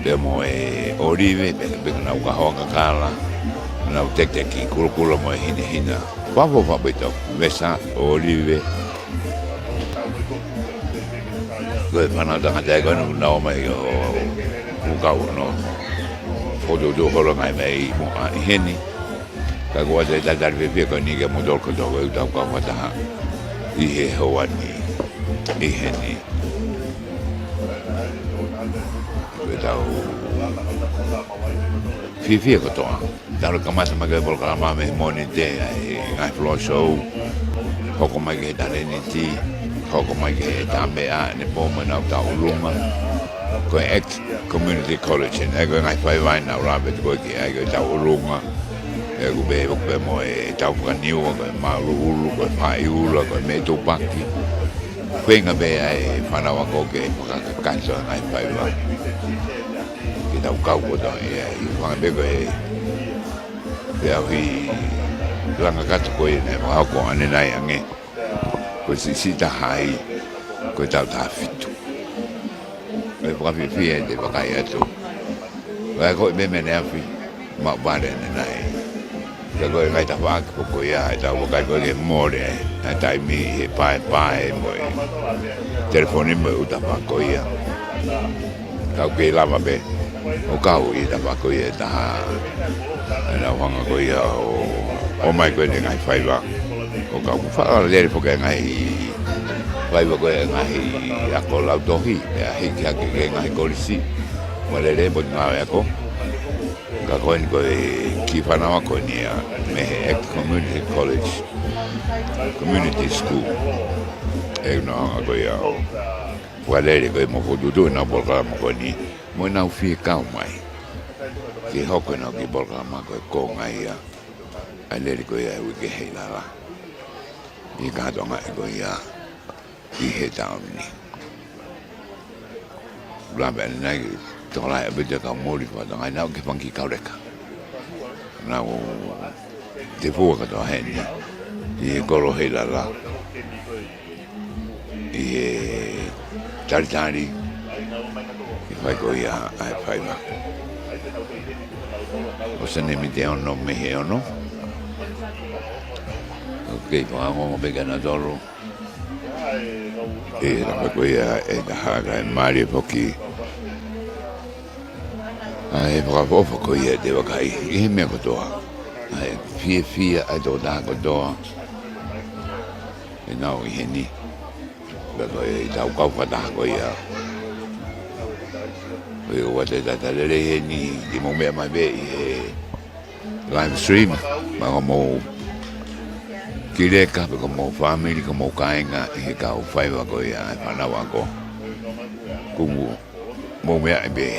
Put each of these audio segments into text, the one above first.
Demo olive, na ukahoanga kala, na utekeki kula mo hina. Papo bito, mesa olive. Koe whanata ngā koe nau mai o ukau no. Foto holo ngai mai mo a heni. Ka koa te tatari pia koe ni ke mo tolko toko e utau ka wataha. I he hoani, i heni. Koe tau fifia kotoa. Taro kamata mai koe polka ma me moni te ngai floor show. Hoko mai ke tareni ti. Hoko mai ke tamea ne poma na tau lunga. Koe ex community college e koe ngai whai vai na rabe koe ki ai koe tau lunga. E koe mo e tau whakaniua koe mauru ulu koe whai ula koe me tupaki. Whenga be ai whanawa koke e whakakakaisa ngai whai vai. Ki tau kau kota e ai whanga be koe e au hi langa katu koe ne whako ane nai ange. Koe sisita hai koe tau ta fitu. Koe whakawhiwhia e te whakai atu. Koe koe me mene awhi ma ware ne nai. Koe ngai ta whaki po koe ia e tau wakai koe ke more e tai mi he pae mo e telefoni mo uta whako ia. Kau ke lama be o kau i ta whako ia e taha e na whanga koe ia o mai koe ne ngai whaiwa. O kau whaara lere po ke ngai whaiwa koe ngai ako lautohi e a hiki hake ke ngai korisi mo lere po ngā e ako. Ka koe ni koe ki whanawa koe ni a me he community college, community school. E una hanga koe au. Whalere koe mo whututu na polkala mo koe ni. Mo nau whie kau mai. Ki hoko nau ki polkala ma koe ko ngai a. A lere koe a wike Heilala. I kātonga e koe ia i he tauni. Lampe ane nai tōlai a bita ka mōri whatanga nau ke panki kaureka. Nau te fua katoa heni i he koro Heilala. I he taritari i whai koe ia ai whaiwa. O sane mi te ono me he ono. Kei whango mo peka na toro. E rapa koe ia e tahaka e maari poki. E whakawhofa koe ia te wakai. I he mea kotoa. E fia ai tō taha kotoa. E nau i he ni. Kako e tau kaupataha koe ia. Koe o wate tatarere he ni. Ki mo mea mai be i he live stream. Manga mo kireka pe como family como kainga e ka o whaiwa ko ia e whanawa ko kumu mo mea be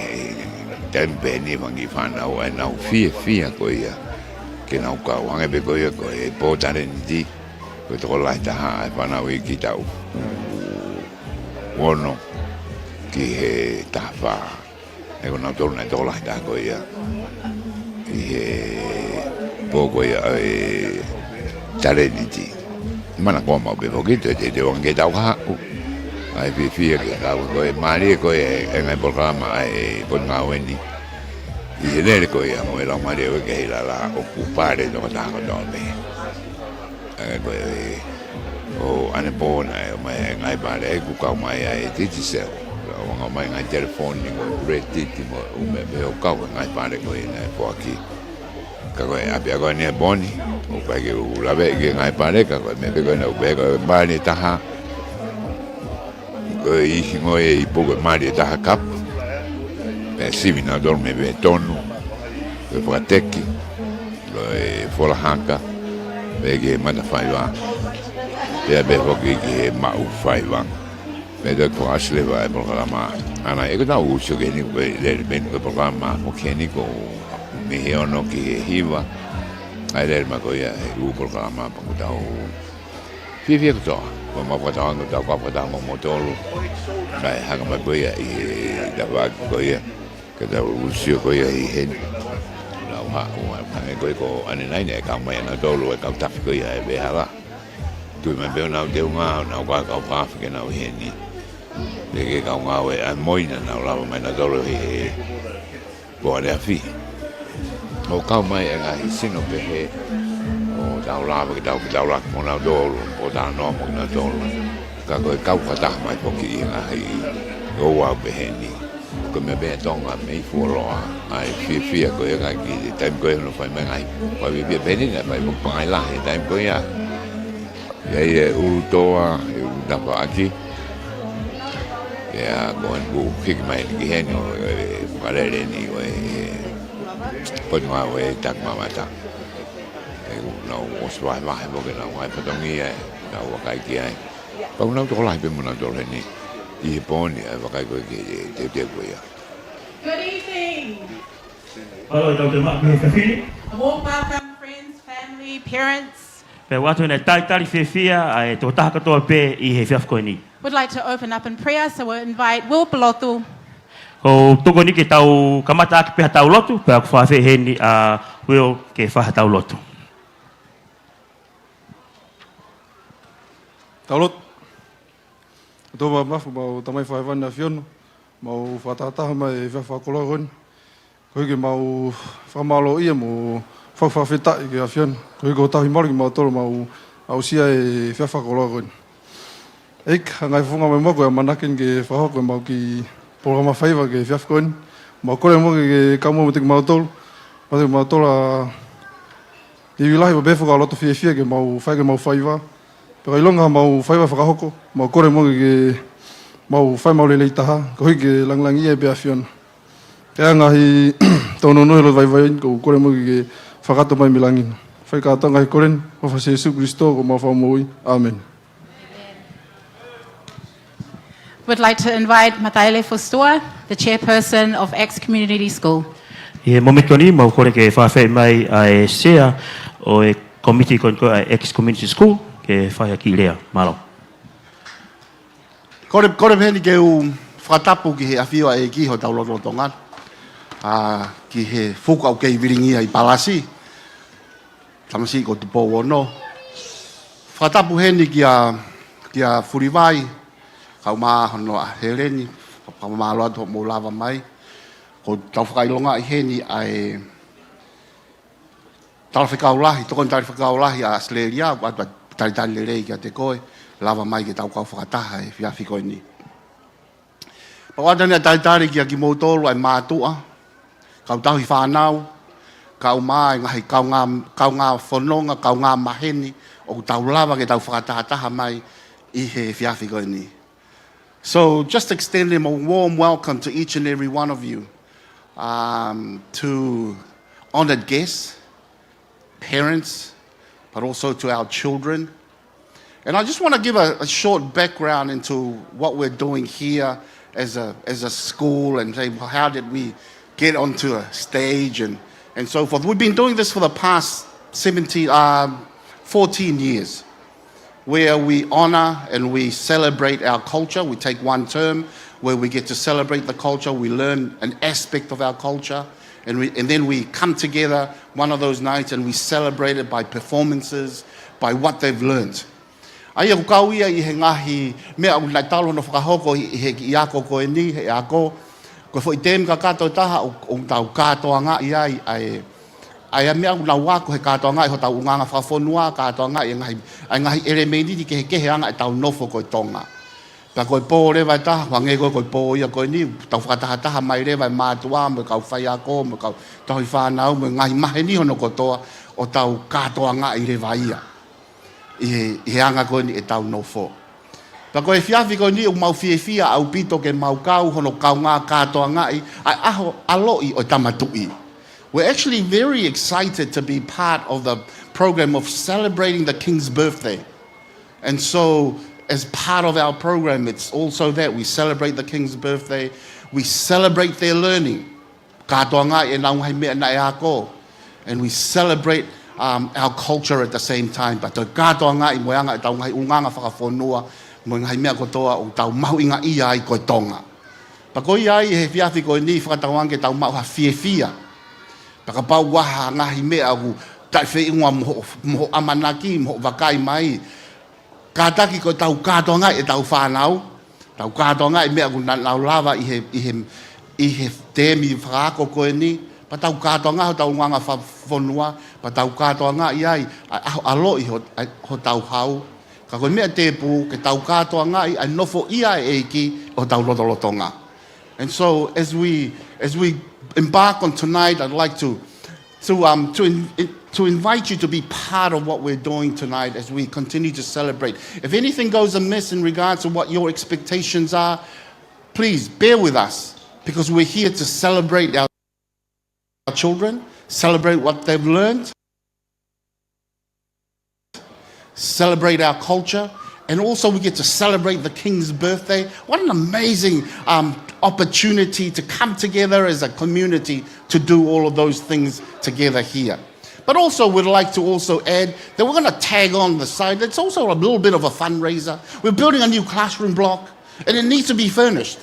tempe ni wangi whanau e nau fia ko ia ke nau ka wange be ko ia ko e pōtare ni ti ko toko lai taha e whanau i ki tau wono ki he tawha e ko nau tolu nei toko lai taha ko ia i he pō ko ia e tareniti. Mana koa mau pe pokito te wange tau haku. Ai fia ke tau koe maari koe e ngai programa e pon ngā weni. I he nere koe a mo e lau maari e ke Heilala o kupare tō tāko tō me. E koe o ane pōna e mai ngai pare e kukau mai e titi seo. Wanga mai ngai telefoni koe ure titi mo ume me o kau ngai pare koe nai poaki. Ka koe apia koe ni e boni. O pai ke ulawe ke ngai pare ka koe me pe koe na upe koe maari taha. Koe ihi ngoe i puko maari taha kap. Pe sivi na dorme pe tonu. Koe whakateki. Koe wholahaka. Pe ke mata whaiwa. Pe pe hoki ke mau whaiwa. Pe te ko aslewa e programa. Ana e ko tau uso ke ni koe lere ben koe programa. O ke ni ko me he ono ki he hiwa. Ai lere ma koe e u programa pangu tau fia kotoa. Ko ma whatau angu tau kwa whatau mo motolu. Ai hanga ma koe i tawaki koe. Ka tau usio koe i heni. Lau hako pange koe ko ane naine e kau mai ana tolu e kau tafi koe e behala. Tui mai peo nau teu ngā nau kwa kau whawhike nau heni. le ke ka ngawe a moina na la mai na dolo he bo le afi o ka mai nga sino pe he o da la ba da la mo na dolo o da no mo na dolo ka ko ka ta mai po ki nga hi o wa be he ni ko me be Tonga me fu lo ai fi ko nga ki time ko no fa mai ai pa bi be ni na mai mo pa la he time ko ya ye u toa da pa aki ya con bu khi mai ki hen no pare ni we pon ma we tak ma ta no os vai mai bo ke no ai pa tong ni ai na wa kai ki ai pa no to lai pe mo na to le ni I pon ni wa kai ko ki te ko ya Good evening. Hello, Dr. Mark. A warm welcome, friends, family, parents. Pe watu na tali fefia ai to ta ka to pe I he fiaf ko ni. Would like to open up in prayer, so we'll invite Will Pelotu. Ko toko ni ke tau kamata ki pe tau lotu pe ko fa fe he ni a will ke fa tau lotu. Taulot. To ba mafu ba tamai fa van na fion. Mau fa tata mai fa ko ron. Ko ke mau fa malo ia mo fa feta ke afion. Ko ko ta himor ki mau tolo mau au sia e fa ko ron. Ek ngai funga mai mo ko manakin ke fa ko mau ki programa faiva ke fa kon. Mau ko mo ke ka mo tik mau tol. Mau tol a I wilahi ba befu ka loto fie ke mau faiva. Pero ilonga mau faiva fa hoko. Mau ko mo ke mau fai mau le taha. Ko ke lang ia be afion. Kaya ngahi tono no lo vai ko mo ke fa ka to mai milangin. Fai ka to ngai koren o fa Jesus Kristo ko mau fa moi. Amen. Would like to invite Mataele Fostua, the chairperson of X Community School. Ye momikoni mau ko ke fa fe mai ai sea o e committee kon ko ex community school ke fa ki lea malo. Kore heni ke u whakatapu ki he awhio e ki ho tau loto tonga. Ki he whuka o kei viringi ai palasi. Tamasi ko tupo wono. Whakatapu heni ki a furiwai. Kau maa hono a hereni. Kau maa loa to mo lava mai. Ko tau whakailonga I heni ai tala whakaulahi. Tokon tala whakaulahi a Australia. Wadwa talitani le rei ki a te koe. Lava mai ke tau kau whakataha e whiawhi koe ni. Pawadani a taitari ki a ki motoro ai mātua. Kau tahi whanau. Kau mai ngahi kau ngā whanonga, kau ngā maheni. O tau lava ke tau whakataha mai I he whiawhi koe ni. So just extending a warm welcome to each and every one of you. To honored guests, parents, but also to our children. And I just want to give a short background into what we're doing here as a school and say, well, how did we get onto a stage and so forth. We've been doing this for the past 14 years, where we honor and we celebrate our culture. We take one term where we get to celebrate the culture. We learn an aspect of our culture. And then we come together one of those nights and we celebrate it by performances, by what they've learned. Ai ko kauia I he ngahi mea u lai talo no whakahoko I he ki ako ko e ni he ako. Ko fo I tem ka kato taha o tau katoa ngā I ai a mea u lau wako he katoa ngā I ho tau unganga whawhonua katoa ngā I ngahi ere meiriri ke he kehe anga I tau nofo ko I Tonga. Pa koe pō rewa taha, wange koe pō ia koe ni, tau whakataha mai rewa mātua, mo kau whai ako, mo kau tahi whanau, mo ngahi mahe ni hono kotoa o tau katoa ngā I rewa ia. I he anga koe ni e tau nofo. Pa koe whiawhi koe ni o mau whiawhia au pito ke mau kau hono kau ngā katoa ngā I aho aloi o tamatui. We're actually very excited to be part of the program of celebrating the King's birthday. And so, as part of our program, it's also that we celebrate the King's birthday. We celebrate their learning. Katoa ngā e nau hai mea na e ako. And we celebrate our culture at the same time. But to katoa ngā I moanga e tau ngai unganga whakawhonua, mo ngai mea kotoa o tau mahu inga ia I koe Tonga. Pa koe iai he whiawhi koe ni whakatauange tau mahu ha whiawhia. Pa ka pau waha ngahi mea ku tai whi ingoa moho amanaki, moho wakai mai. Kātaki ko tau katoa ngai e tau whanau. Tau katoa ngai mea kuna lau lava i he temi whakako koe ni. Pa tau katoa ngai ho tau nganga whonua. Pa tau katoa ngai ai alo i ho tau hau. Ka koe mea te pū ke tau katoa ngai ai nofo ia e ki o tau lotolotonga. And so as we embark on tonight, I'd like to invite you to be part of what we're doing tonight as we continue to celebrate. If anything goes amiss in regards to what your expectations are, please bear with us because we're here to celebrate our children, celebrate what they've learned, celebrate our culture, and also we get to celebrate the King's birthday. What an amazing opportunity to come together as a community to do all of those things together here. But also we'd like to also add that we're going to tag on the side. It's also a little bit of a fundraiser. We're building a new classroom block and it needs to be furnished.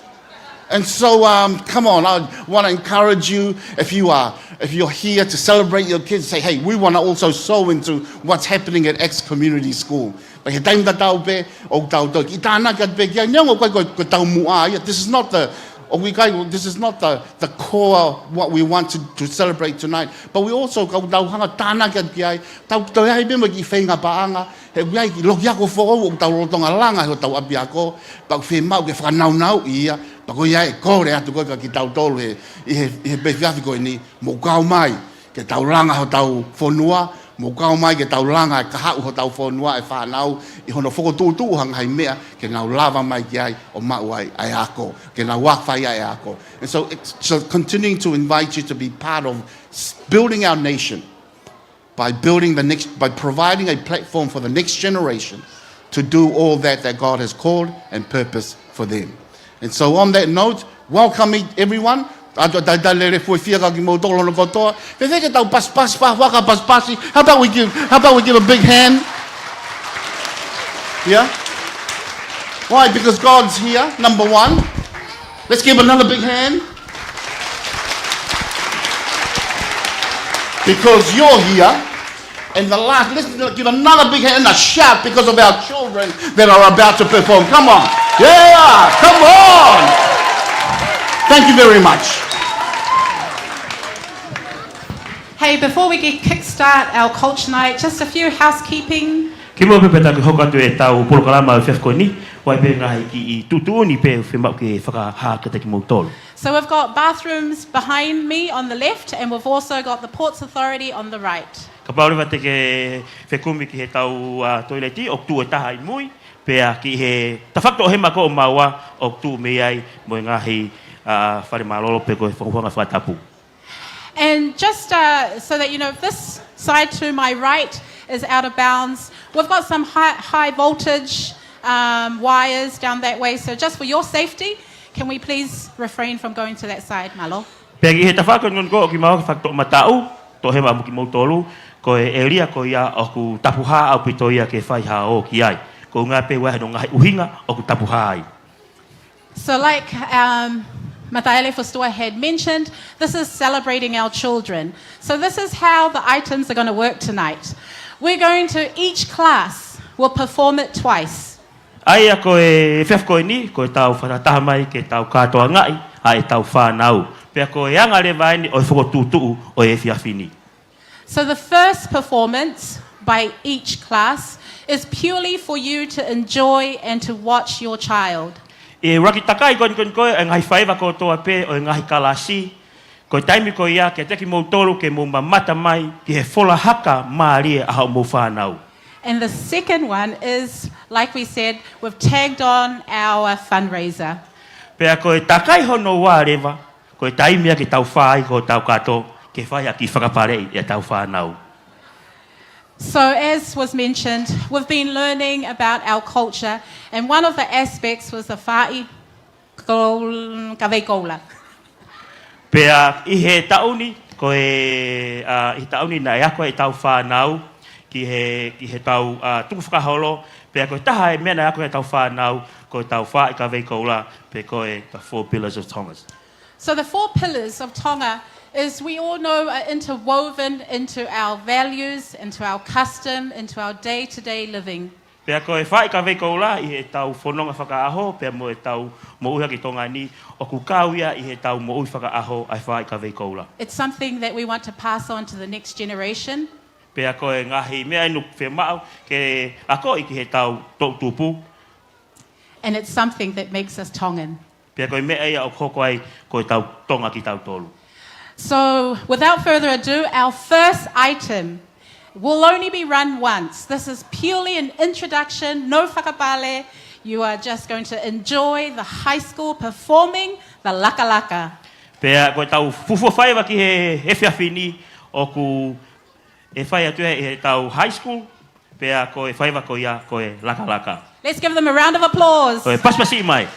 And so, come on, I want to encourage you, if you're here to celebrate your kids, say, hey, we want to also sow into what's happening at X Community School. This is not the core what we want to celebrate tonight. But we also go down tana get gai tau to hai be magi fenga paanga he gai lo ya ko fo tau lo tonga langa ho tau abia ko tau fe mau ke fa nau ia pa ko ia ko re atu ko ki tau tolu he be fiafi ko ni mo kau mai ke tau langa ho tau fonua mo kau mai ke tau langa ka ha ho tau fonua e fa nau I hono fo tu hang hai mea ke ngau lava mai ki ai o mau ai ako ke na wa fa ai ako. And so continuing to invite you to be part of building our nation by providing a platform for the next generation to do all that God has called and purpose for them. And so on that note, welcome everyone. How about we give a big hand? Yeah? Why? Because God's here, number one. Let's give another big hand. Because you're here. And the last, let's give another big hand and a shout because of our children that are about to perform. Come on. Yeah, come on. Thank you very much. Hey, before we kickstart our culture night, just a few housekeeping. Ki mo pe peta ko ka tu e tau programa o fef ko ni wai pe ngai ki I tutu ni pe fe mau ke whaka ha ka te ki mo tolu. So we've got bathrooms behind me on the left, and we've also got the Ports Authority on the right. Ka paure wa te ke whekumi ki he tau toileti o tu e taha I mui pe a ki he tawhakto o he mako o maua o tu me ai mo ngahi whare malolo pe ko whakawhanga whatapu. And just so that you know, this side to my right is out of bounds. We've got some high voltage wires down that way. So just for your safety, can we please refrain from going to that side, Malo? Pe ki he tawhako ngon ko ki mau whakto matau to he mamu ki mo tolu ko e eria ko ia o ku tapuha au pito ia ke whai ha o ki ai. Ko ngā pe wahe no ngai uhinga o ku tapuha ai. So like Mathaelefu Store had mentioned, this is celebrating our children. So this is how the items are going to work tonight. We're going to, each class will perform it twice. Ai a ko e fef ko ni ko tau whatataha mai ke tau katoa ngai a e tau whanau. Pea ko e anga le vai ni o e whakotutu o e fiafini. So the first performance by each class is purely for you to enjoy and to watch your child. E raki takai kon ko e ngai whaiva ko toa pe o e ngai kalasi. Ko taimi ko ia ke teki mou tolu ke mou mamata mai ki he whola haka maarie a hao mou whanau. And the second one is, like we said, we've tagged on our fundraiser. Pea ko e takai hono wā rewa, ko e taimia ke tau whai ko tau kato ke whai a ki whakaparei e tau whanau. So as was mentioned, we've been learning about our culture, and one of the aspects was the whai kaweikola. Pea I he tauni, ko e I tauni na e ako e tau whanau, ki he tau tuku whakaholo, pea ko e taha e mea na ako e tau whanau, ko e tau whai kaweikola, pe ko e the 4 pillars of Tonga. So the 4 pillars of Tonga is, we all know, are interwoven into our values, into our custom, into our day-to-day living. Pea ko e whai ka veko la I he tau whanonga whakaaho, pea mo e tau mo uha ki Tonga ni, o ku kauia I he tau mo ui whakaaho ai whai ka veko la. It's something that we want to pass on to the next generation. Pea ko e ngahi mea inu whemau, ke ako I ki he tau tau tupu, And it's something that makes us Tongan. pea ko e mea ia o koko ai ko e tau tonga ki tau tolu. So, without further ado, our first item will only be run once. This is purely an introduction, no whakapale. You are just going to enjoy the high school performing the laka. Pea ko e tau fufu whaiwa ki he whiawhini o ku e whai atu he tau high school, pea ko e whaiwa ko ia ko e laka. Let's give them a round of applause. Ko e paspasi mai.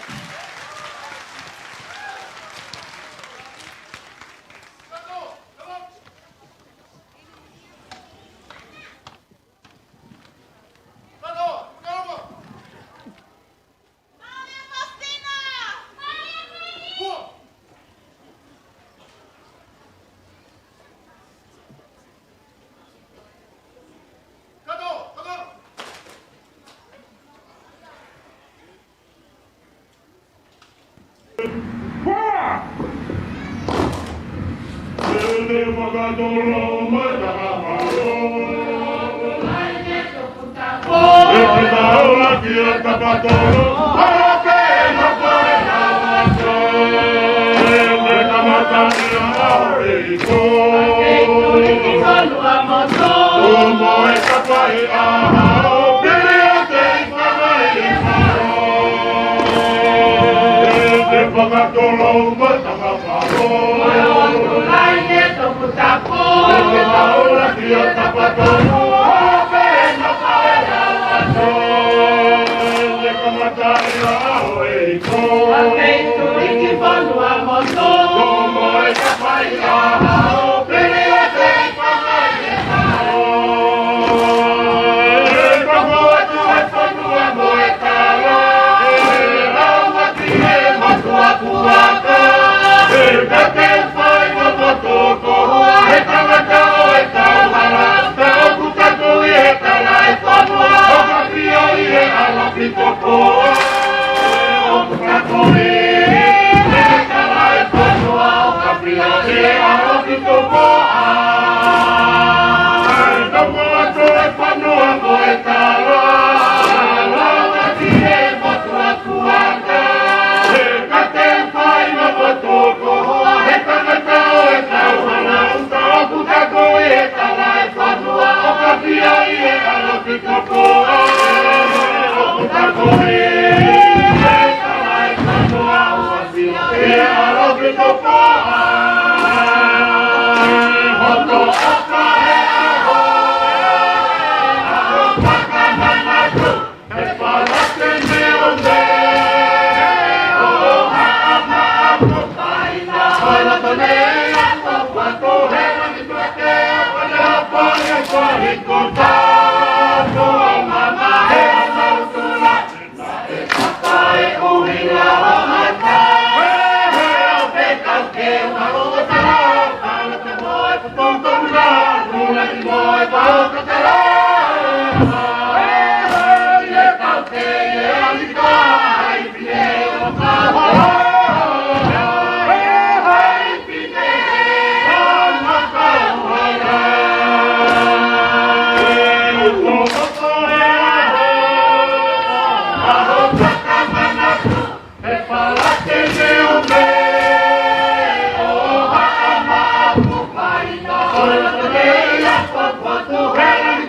Hey!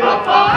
Apa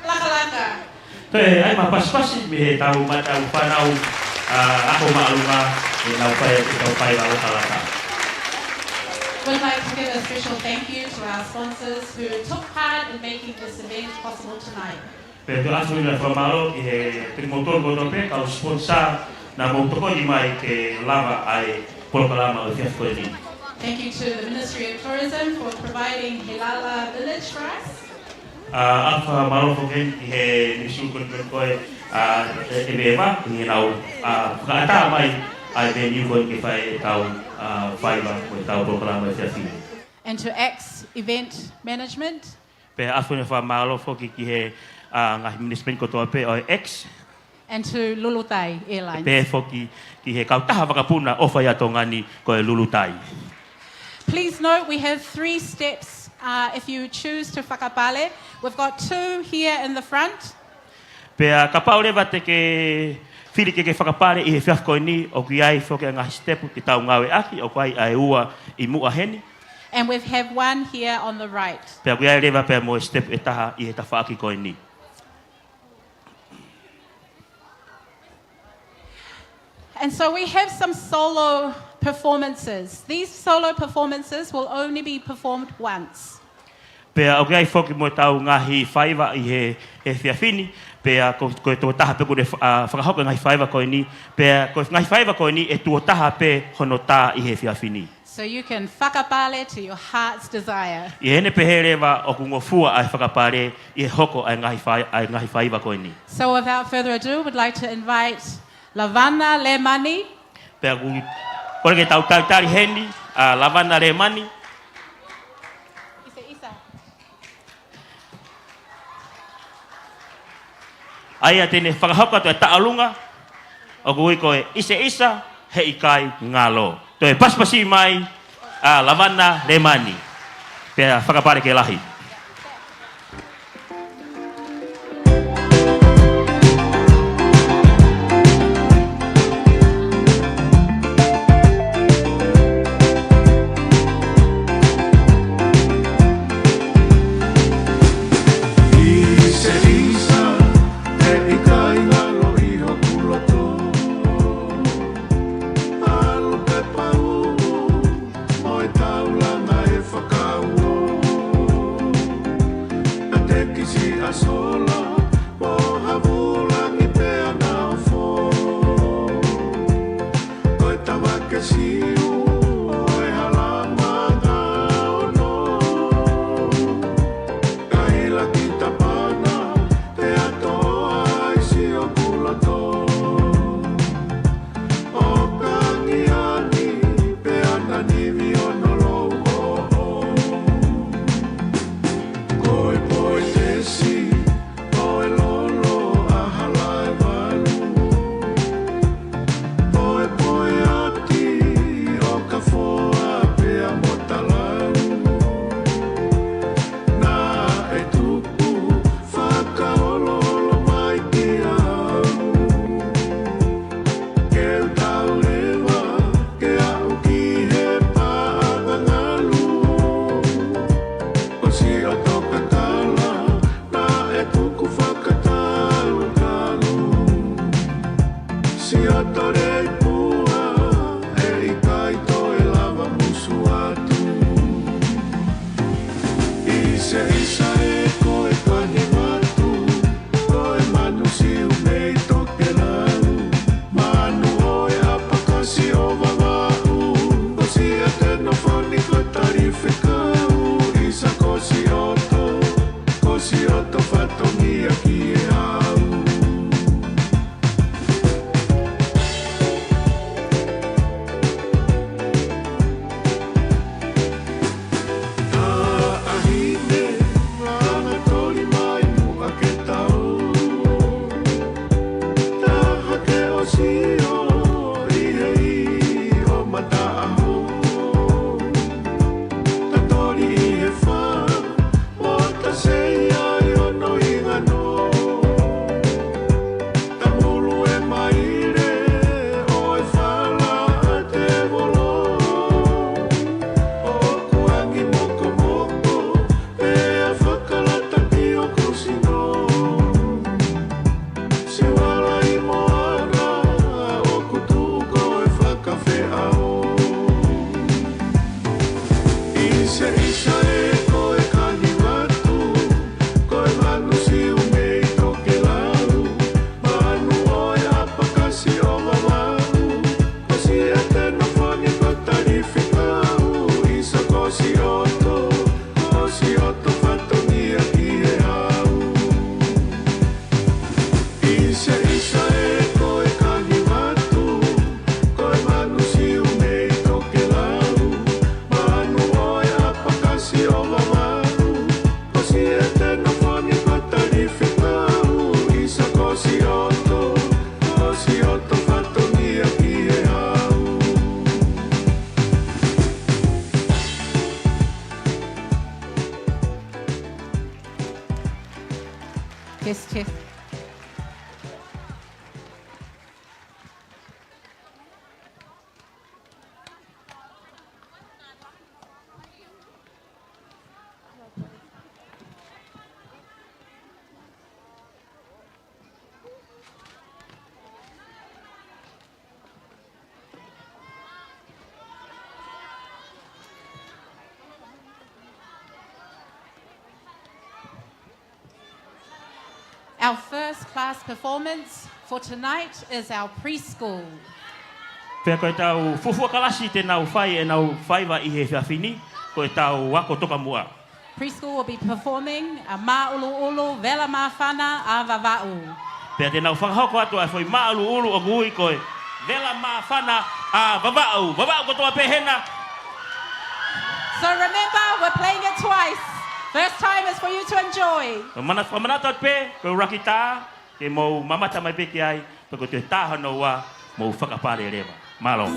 Laka laka. Te ai mapas-pasi me tau matau panau ako maalunga e nau pai la laka. We'd like to give a special thank you to our sponsors who took part in making this event possible tonight. Pe tu asu na formalo e promotor godope ka sponsor na motoko di mai ke lava ai programa o fiasco ni. Thank you to the Ministry of Tourism for providing Heilala village for us. Alfa malo foken he ni su kon ko e beba ni nau ka ta mai ai be ni kon ke fai tau faiva ko tau programa o fiasco. And to X Event Management. Pe afu na fa malo foki ki he ngah municipal ko to pe o X. And to Lulutai Airlines. Pe foki ki he kau taha wakapuna ofa ya tongani ko e lulutai. Please note we have 3 steps if you choose to whakapale. We've got 2 here in the front. Pe kapaure va te ke fili ke whakapare I he whiafko ni o ki ai whoke ngā step ki tau ngawe aki o kai ai ua I mua heni. And we have 1 here on the right. Pe ki ai rewa pe mo step e taha I he ta whaaki koe ni. And so we have some solo performances. These solo performances will only be performed once. Pe o ki ai whoke mo tau ngahi whaiva I he whiawhini. Pe ko tō taha pe kore whakahoka ngahi whaiva koe ni. Pe ko ngahi whaiva koe ni e tō taha pe hono tā I he whiawhini. So you can whakapale to your heart's desire. I hene pe he rewa o kungo fua ai whakapare I he hoko ai ngahi whaiva koe ni. So without further ado, we'd like to invite Lavana Lemani. Pe kore ke tau tari heni, Lavana Remani. Ai a tene whakahoka to e taalunga, o kui koe isa he ikai ngalo. To e paspasi mai, Lavana Remani. Pe whakapare ke lahi. Test, test. Our first class performance for tonight is our preschool. Pea koe tau fufua kalasi te nau whai e nau whaiwa I he whiawhini, koe tau wako toka mua. Preschool will be performing a ma'ulu ulu, vela mawhana, a vava'u. Pea te nau whakahoko atu ai whai maalu ulu o gui koe vela mawhana a vava'u. Vava'u kotoa pehena. So remember, we're playing it twice. First time is for you to enjoy. Manata pe, koe rakita, ke mau mamata mai pe ki ai, pe koe te tāhano wa, mau whakapare rewa. Malo.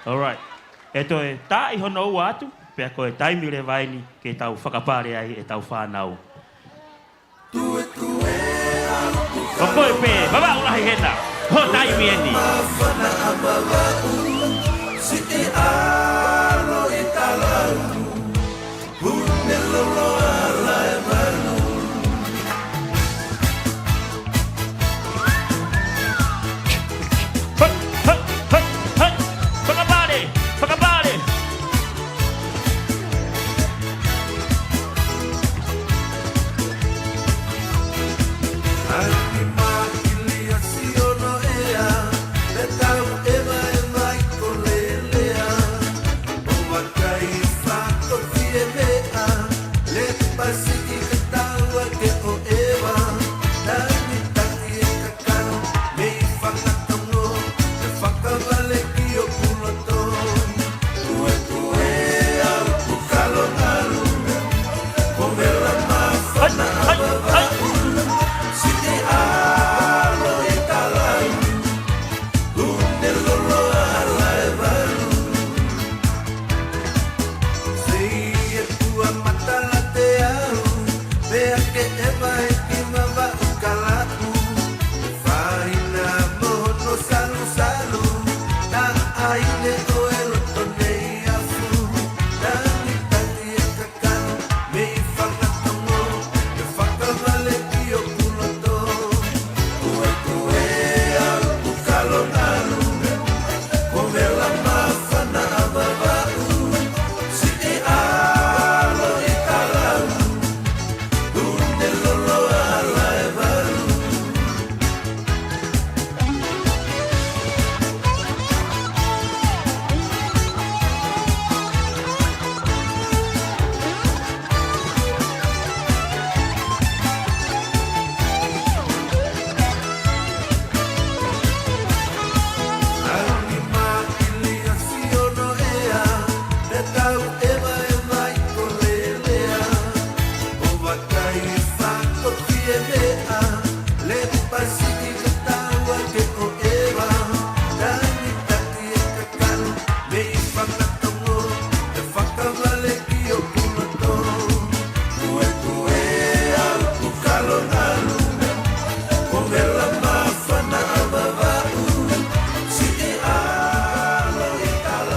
Alright. E toi tā I hono ua atu, pea koe taimi le vaini ke tau whakapare ai e tau whānau. O koe pē, baba ulahi hena. Ho tai mieni.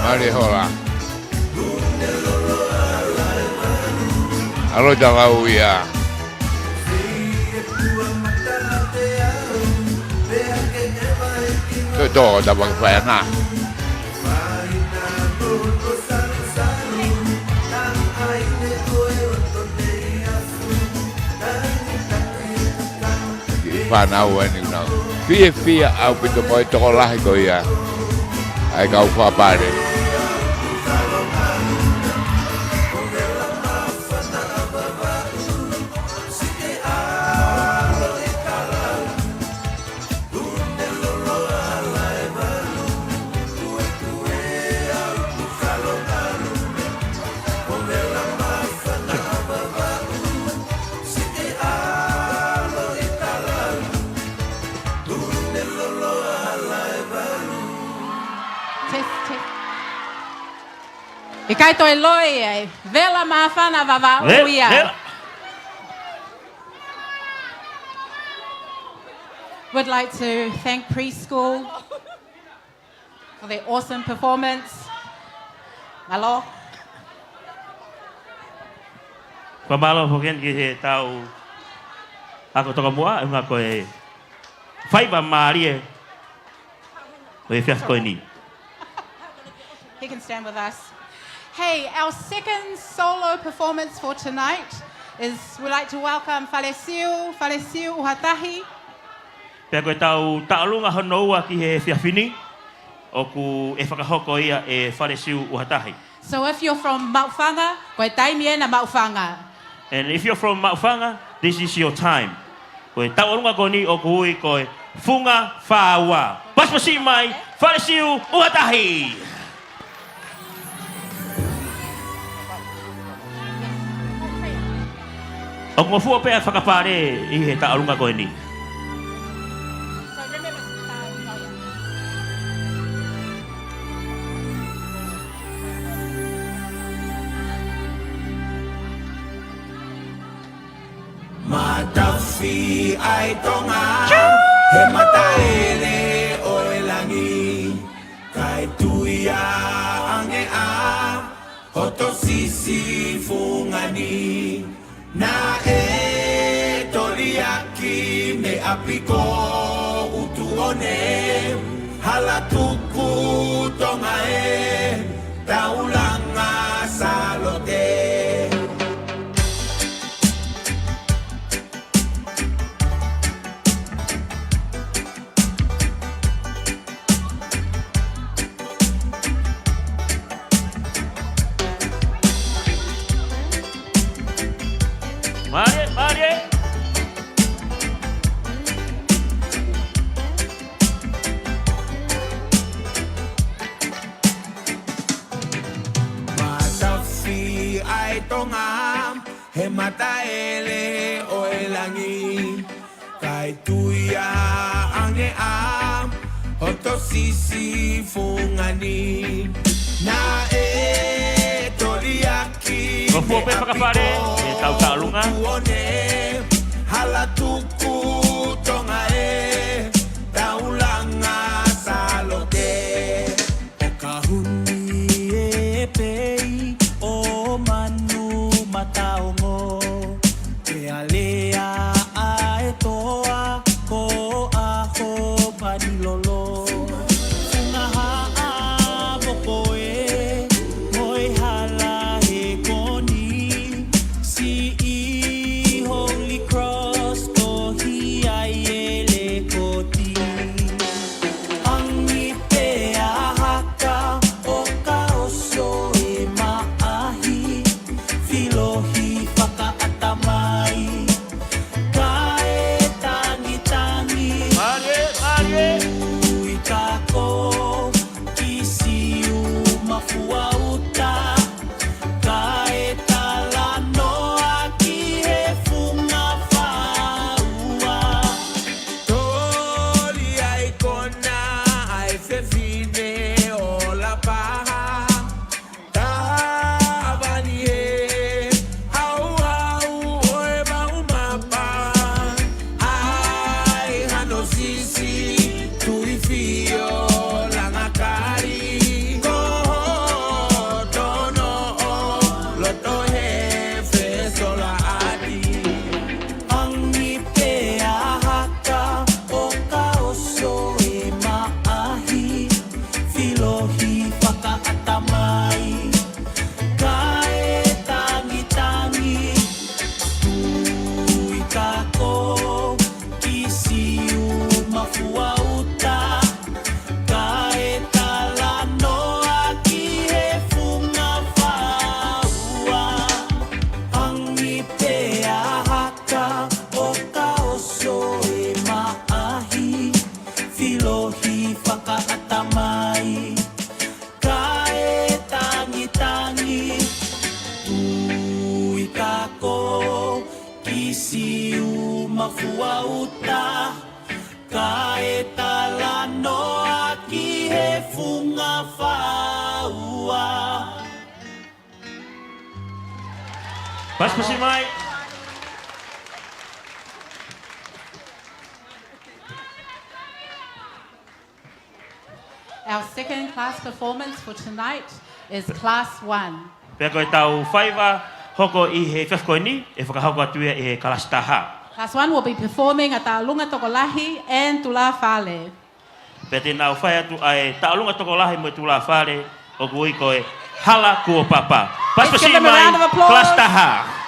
Marihola. Alo jalau ya. Itu dah bang sana. Panau ni nau. Fia au pintu boy tokolah ko ya. Ai kau fa pare. Ikai toi loi e vela mafana vava uia. Would like to thank Preschool for their awesome performance. Malo. Pamalo hoken ki tau ako toka mua e ngako e faiva marie o e fiasco ni. He can stand with us. Hey, our second solo performance for tonight is we'd like to welcome Falesiu Uhatahi. Pea koe tau taolunga honoua ki he fiafini o ku e whakahoko ia e Falesiu Uhatahi. So if you're from Maufanga, koe taimie na Maufanga. And if you're from Maufanga, this is your time. Koe taolunga koni o ku hui koe funga whaua. Paspasi mai Falesiu Uhatahi. O kua fua pea whakapare I he taorunga koe ni. Matafi ai Tonga, he mataere Hoto sisi fungani na toriaki me apiko utuone halatuku tonga taulanga salote. Mari. Matafi ai tonga he mataele o elangi kai tuia ange am hoto sisi fungani na toriaki Kofo pe pakapare e tau talunga halatuku tonga taulanga salote o kahuni e pei o manu mataongo e alea a toa ko aho panilolo fungaha a bokoe moi hala he koni si i holy cross ko hi aiele koti angi te ahaka o ka oso e maahi filohi whakaatamai ka e tangi Mari. ui kako kisi u mafua uta ka e talano aki he funga whaua toli ai kona ai fefine o la paha tavani he hau oe maumapa ai hano sisi tui fio langakari koho tono loto he fesola adi angi pe ahaka o ka oso e maahi filohi whakaatamai ka e tangi tui kako kisi u mafua uta ka e talano aki he funga whaua angi pe ahaka o ka oso e maahi filohi whakaatamai ka e tangi tui kako kisi u mafua uta ka e talano aki he funga whaua. Pas mai. Our second class performance for tonight is Class 1. Pe ko tau faiva hoko i he whafkoini e whakahauka atuia i he kalastaha. Class 1 will be performing at Ta'alunga Tokolahi and Tula Fale. Pe te nau whai atu ai Ta'alunga Tokolahi mo tula whare o kui koe hala kua papa. Let's give them a mai round of applause. kalastaha.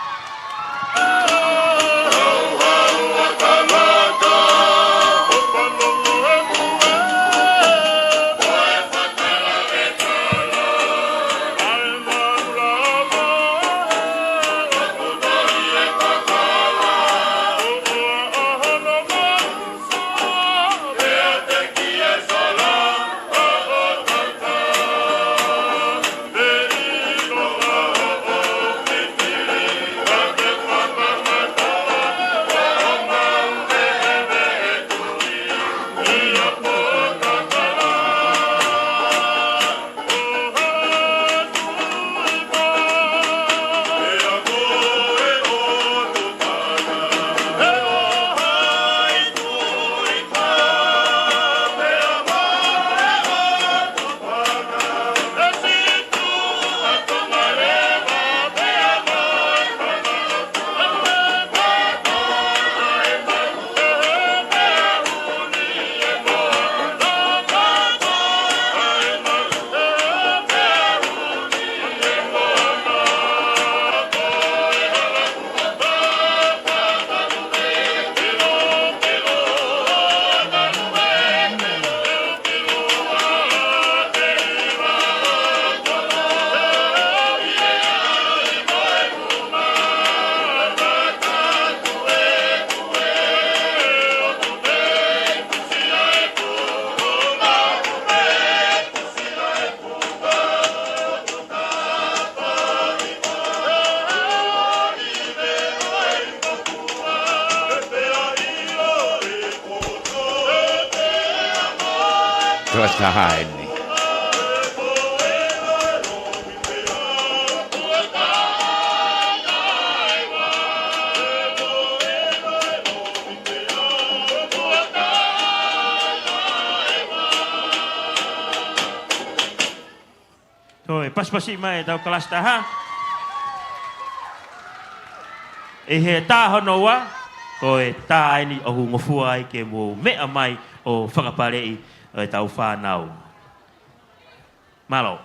klasa haini. Toi, pas-pasi mai tau kelas taha. E he tāhono wa, koe tā aini o ngofua ai ke mo mea mai o whakaparei e tau whānau. Malo.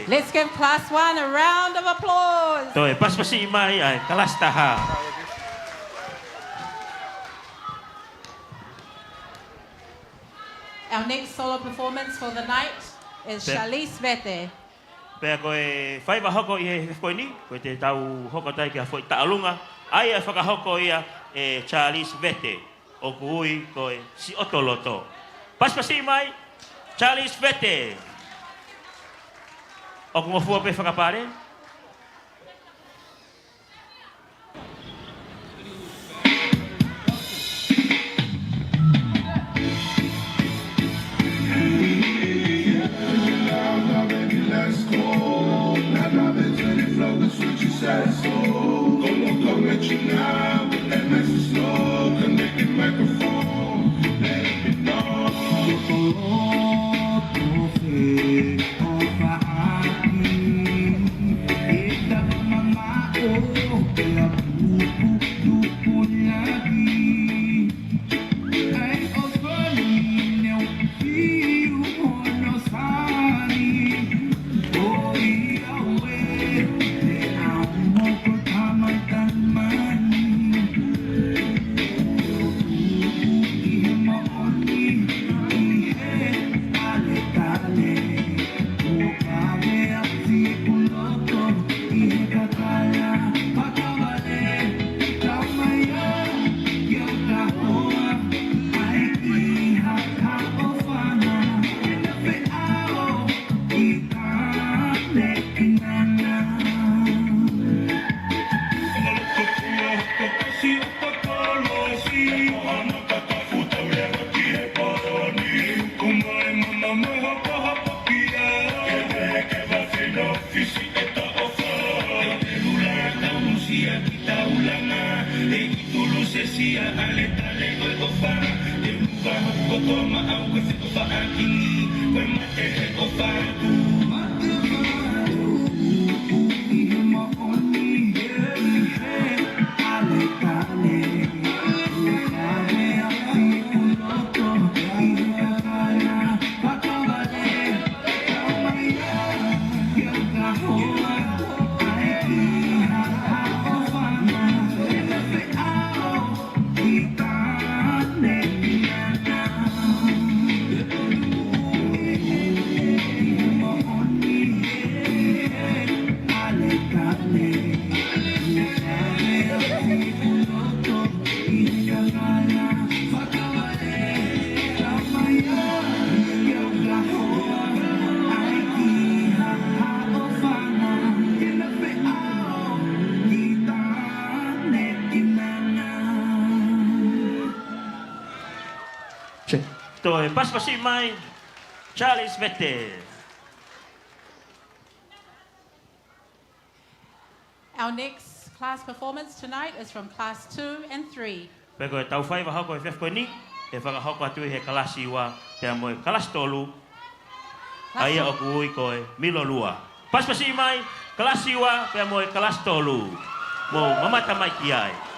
Let's give class 1 a round of applause. Toi, pas-pasi mai ai kelas taha. Our next solo performance for the night is Charlize Vete. Pea koe whaiva hoko i he koe ni, koe te tau hoko tai kia fwoi taalunga, ai e whakahoko ia e Charlize Vete, o kuui koe si otoloto. Pas-pasi mai, Charlize Vete. O ngofua pe whakapare. Thank you. sia kita ulanga e kitulu se sia ale tale o fa e muka ko to ma au ko se fa akini ko mate ko fa tu mate ma oni ale tale Toi pas mai Charles Vete. Our next class performance tonight is from class 2 and 3. Peko tau fai wa hako e fefko ni e whaka hako atu he kalasi wa te amoe kalasi tolu aia o kui koe milo lua. Pas mai kalasi wa te amoe kalasi tolu mo mamata mai ki ai.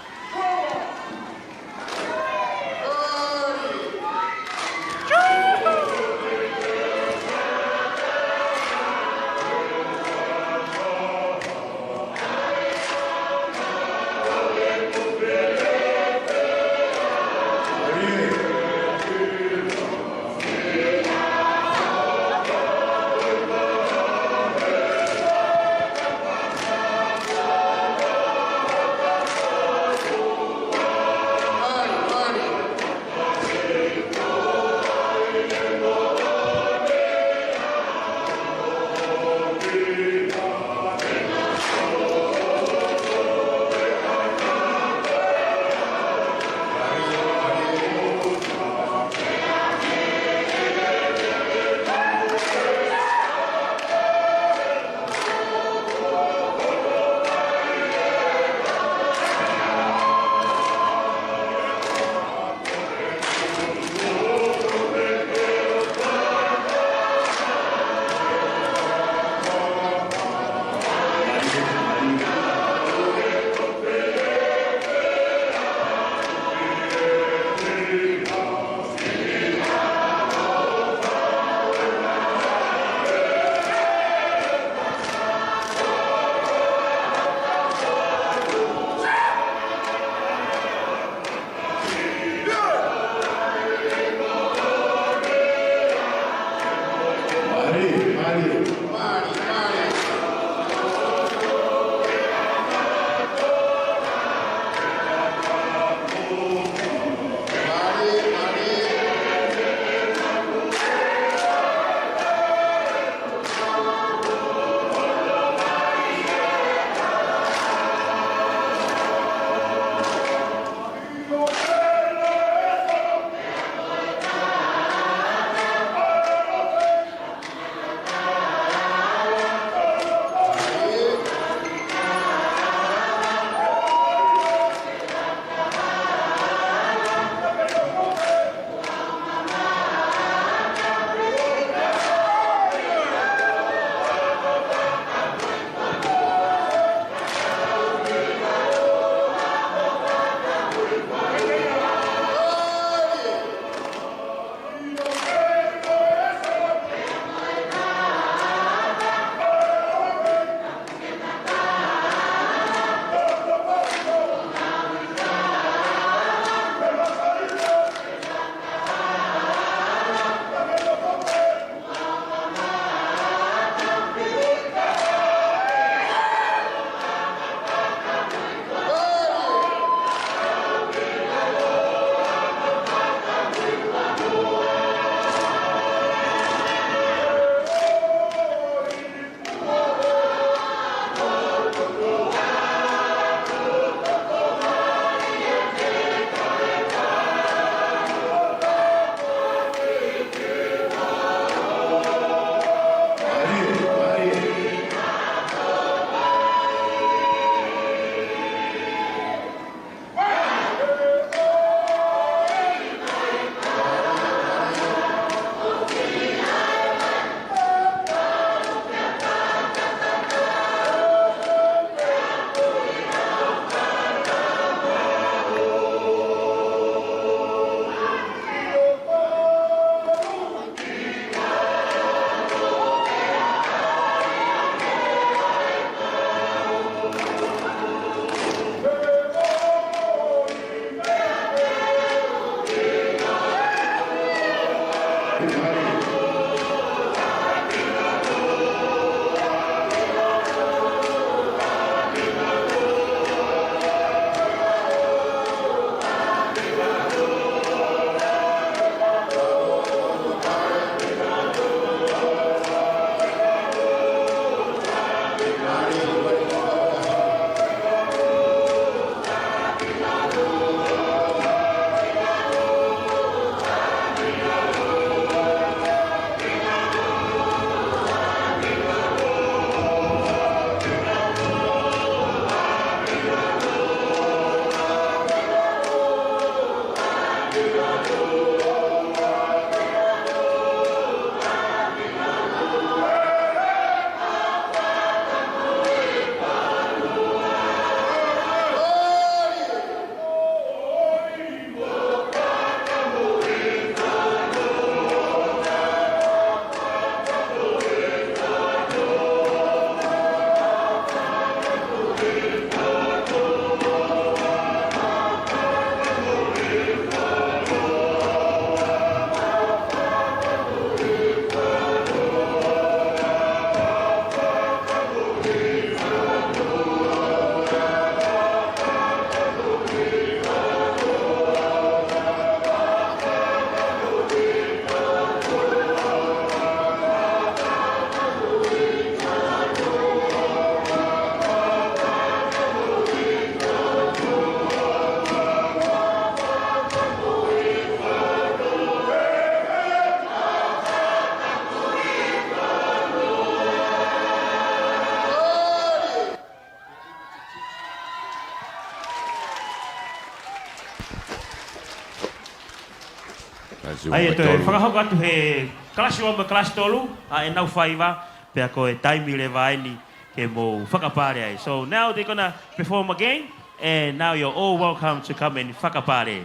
Ai e te whakahoko atu he klasi o me klasi tolu, a e nau whaiva, pea ko e taimi le vaini ke mo whakapare ai. So now they're gonna perform again, and now you're all welcome to come and whakapare.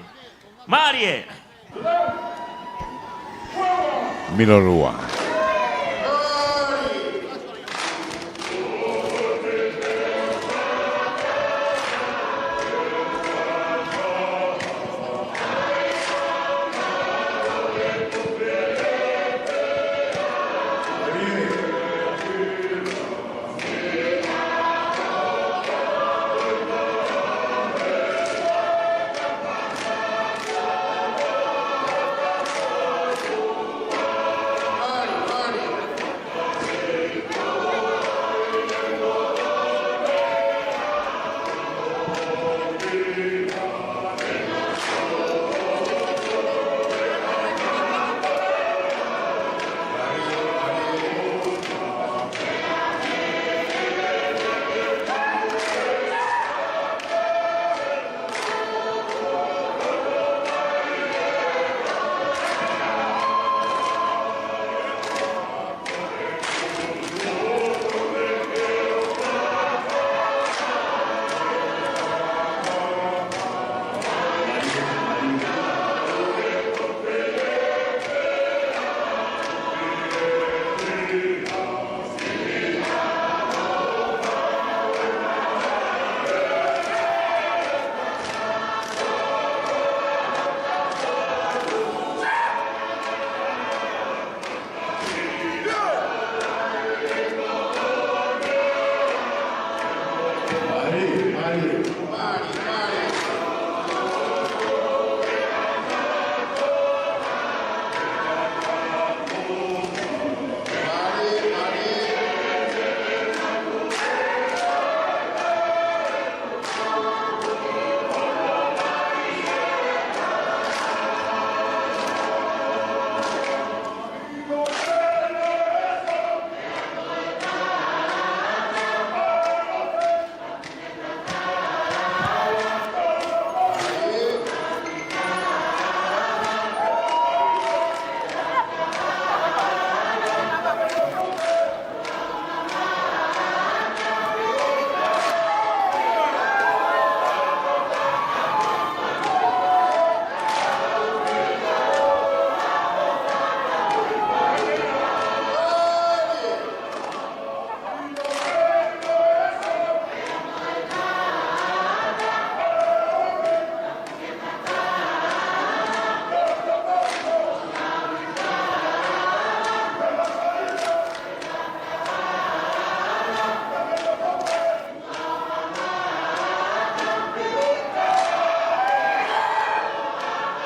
Marie! Milorua.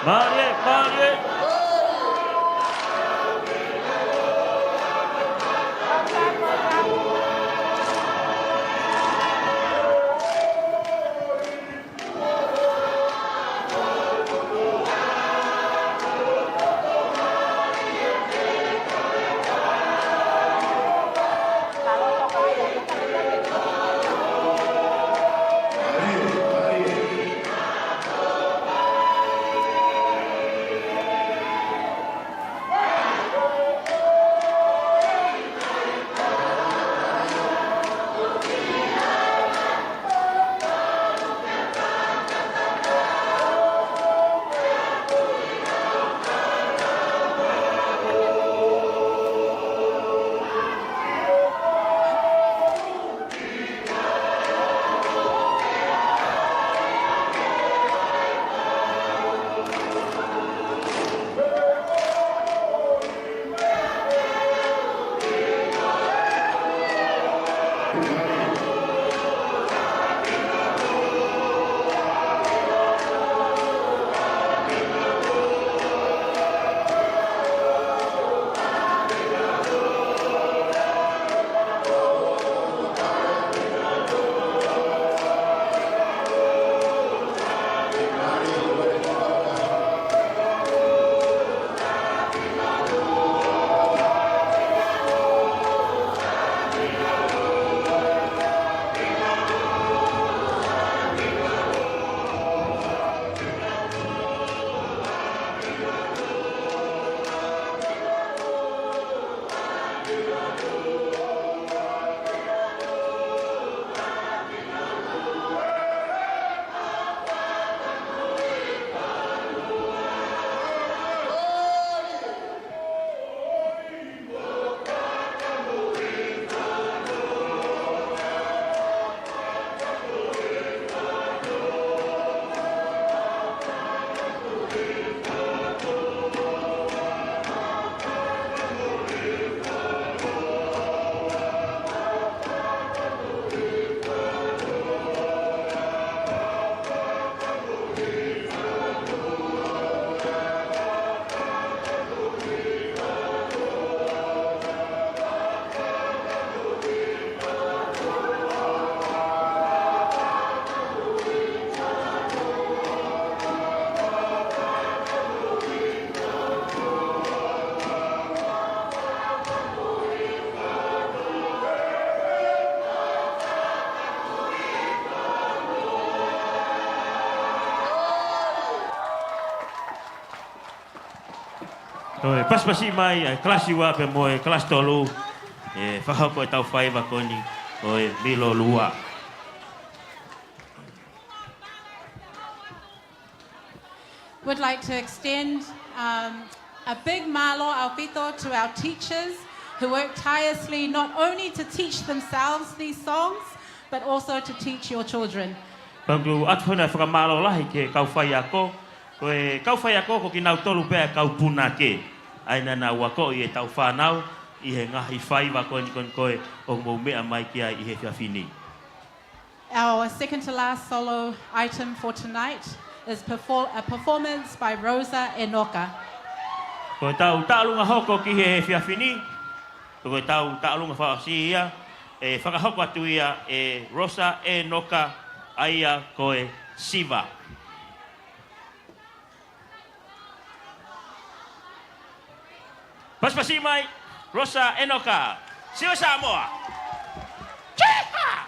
Marie! Koe paspasi mai klasi wa pe moe klas tolu whakau koe tau whai wakoni koe milo lua. Would like to extend a big malo aupito to our teachers who work tirelessly not only to teach themselves these songs, but also to teach your children. Pangku atwhana whakamalo lahi ke kau whai ako, koe kau whai ako ko ki nau tolu pēr kau puna ke. Aina nā wako i e tau whanau, i he ngahi whai wakoni kon koe o mou mea mai kia i he whiawhini. Our second to last solo item for tonight is a performance by Rosa Enoka. Koe tau tālunga hoko ki he whiawhini, koe tau tālunga whaasi ia, e whakahoko atu ia e Rosa Enoka aia koe Siva. Paspasi mai, Rosa Enoka, Siva Samoa. Cheha!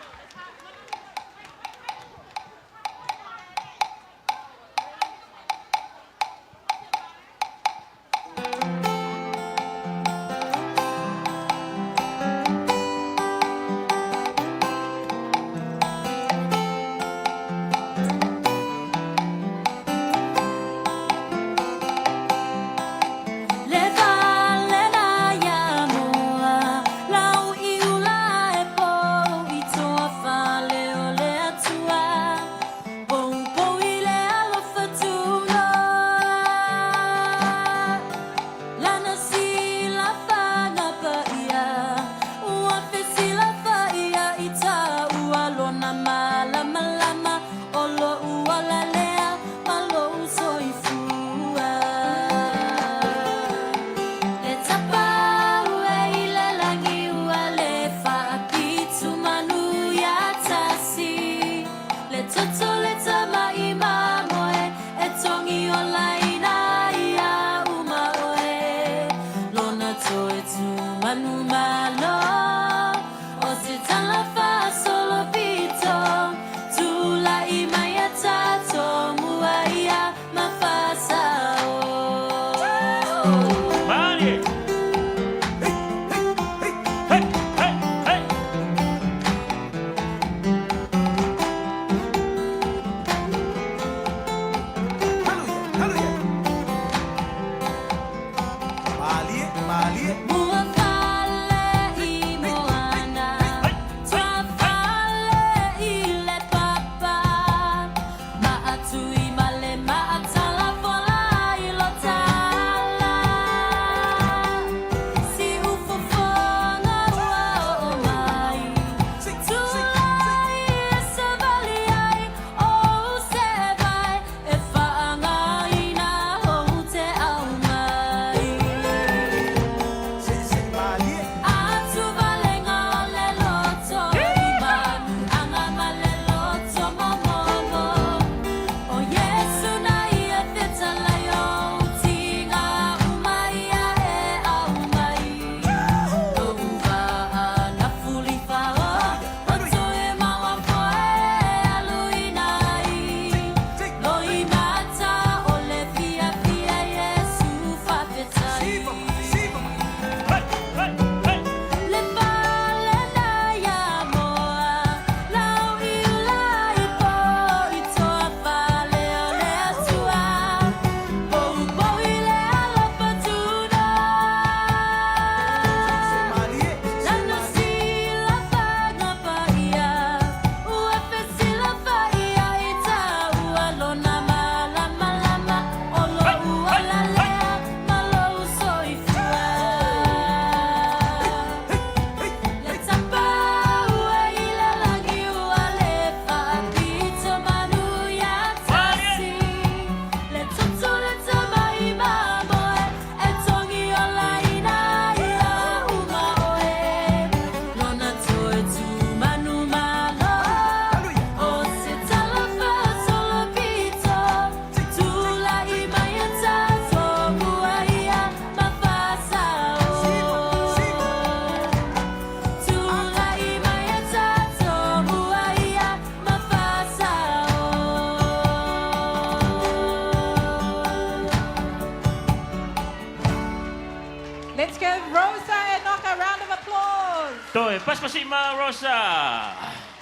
Paspasima Rosa.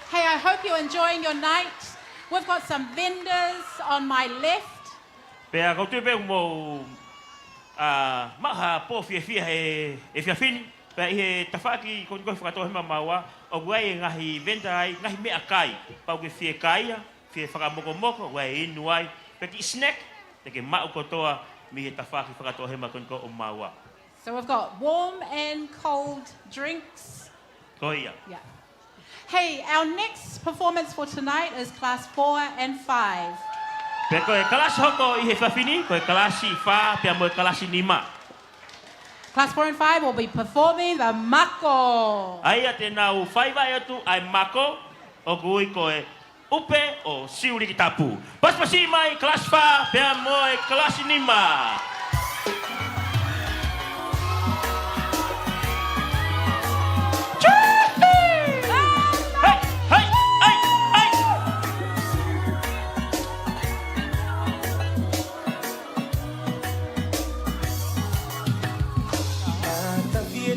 Hey, I hope you're enjoying your night. We've got some vendors on my left. Pea kau tu pe mo maha po fia e fia fini. Pea he tafaki ko ko whakatoa hema maua o wai ngahi venda ai ngahi mea kai. Pau ke fia kai fia whakamoko wai inu ai. Pea ki snack te ke mau kotoa mi he tafaki whakatoa hema ko o maua. So we've got warm and cold drinks. Koia. Yeah. Hey, our next performance for tonight is class 4 and 5. Pea koe kalasi hoko i he whawhini, koe kalasi wha, pea moe kalasi nima. Class 4 and 5 will be performing the mako. Ai a te nau whaiwai atu ai mako, o kui koe upe o siuri ki tapu. Paspasi mai kalasi wha, pea moe kalasi nima.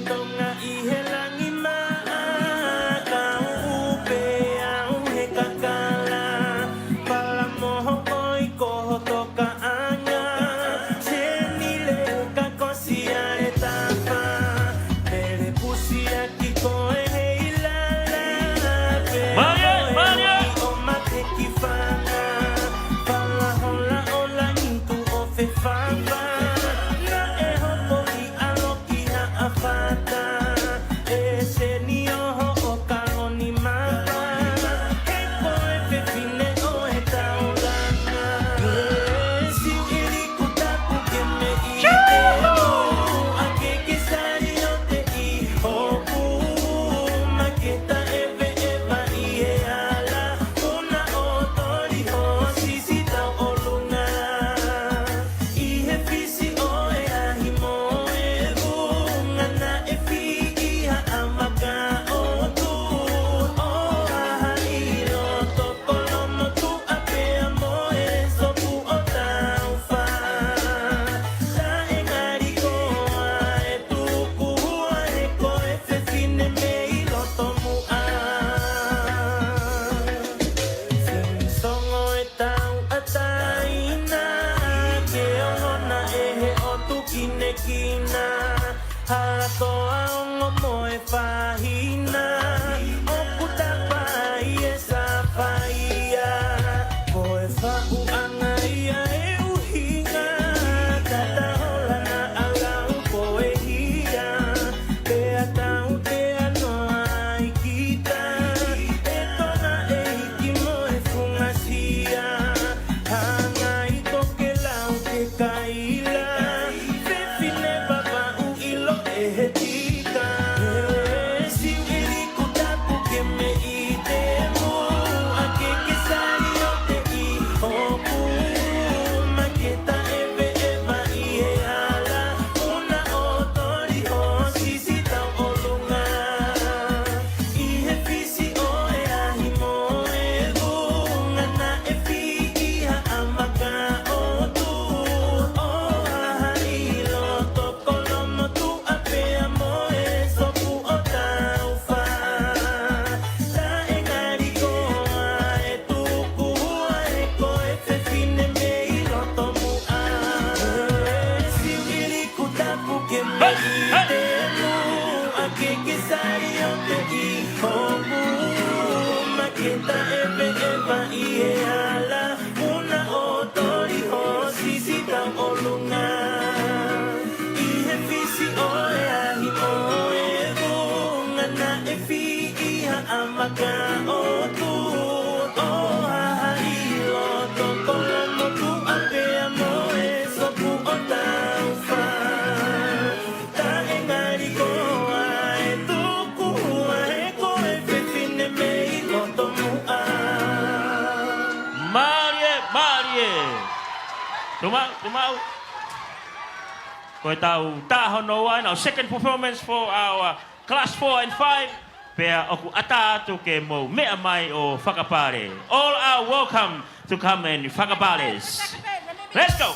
Tonga i he langi maa kau upe au he kakala pala moho koi koho toka anga se nile ka kosia e tapa pere pusia ki koe heilala pere o mate ki whanga pala hola o langitu o fe whanga na e hopo i aloki na a whata e se ni oho o kaloni mapa he koe pe fine o he tauranga e si iri kutapu ke me i te mo a ke sari o te i hopu ma ke ta eve eva i e ala una o tori ho sisi tau o luna i he fisi o e ahi mo e vunga na e fi i ha amaka o tu o aha i roto kolomo tu a pea mo e sopu o tau wha ta e ngari koa e tuku hua e koe fe fine me i loto mua Songo e tau a taina ke ohona e he o tukine kina Hatoa ongo moe whahina o kutapa i e sa whaia Koe whau anga ia e uhinga Tata hola na alau koe hia Pea tau te anoa i kita E tona e hiki moe fungasia Hanga i toke lau te kaila Fefine baba u ilo e he tika Si iri kutapu ke me i te mo A ke sari o te i hopu Ma ke ta eve eva i e ala Una o tori ho sisi tau o lunga I he fisi o e ahi mo e vunga na e fi i ha amaka o tu O aha i loto kolomo tu a pea mo e sopu o tau wha Ta e ngari koa e tuku hua e koe fe fine me i loto mua Si iri kutapu ke me i te mu A ke sari o te i hopu Ma ke ta eve eva i e ala Una o tori ho sisi tau o lunga I he fisi o e ahi mo e vunga na e fi i ha amaka o tu O aha i loto kolomo tu a pea mo e sopu o tau wha Ta e ngari koa e tuku hua e koe fe fine me i loto mua Marie. Tumau. Koe tau tāhono ai, our second performance for our class 4 and 5. Pea oku ata atu ke mo mea mai o whakapare. All are welcome to come and whakapares. Let's go.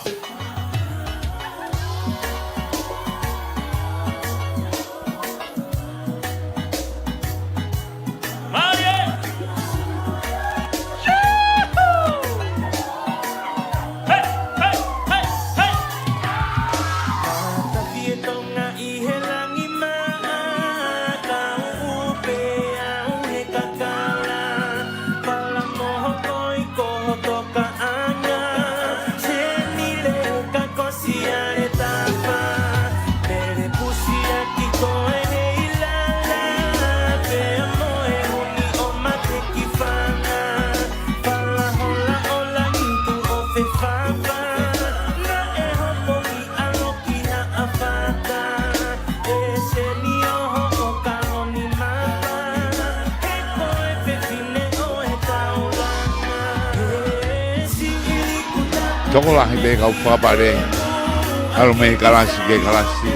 Toko lahi be kau whapare. Halo me kalasi ke kalasi.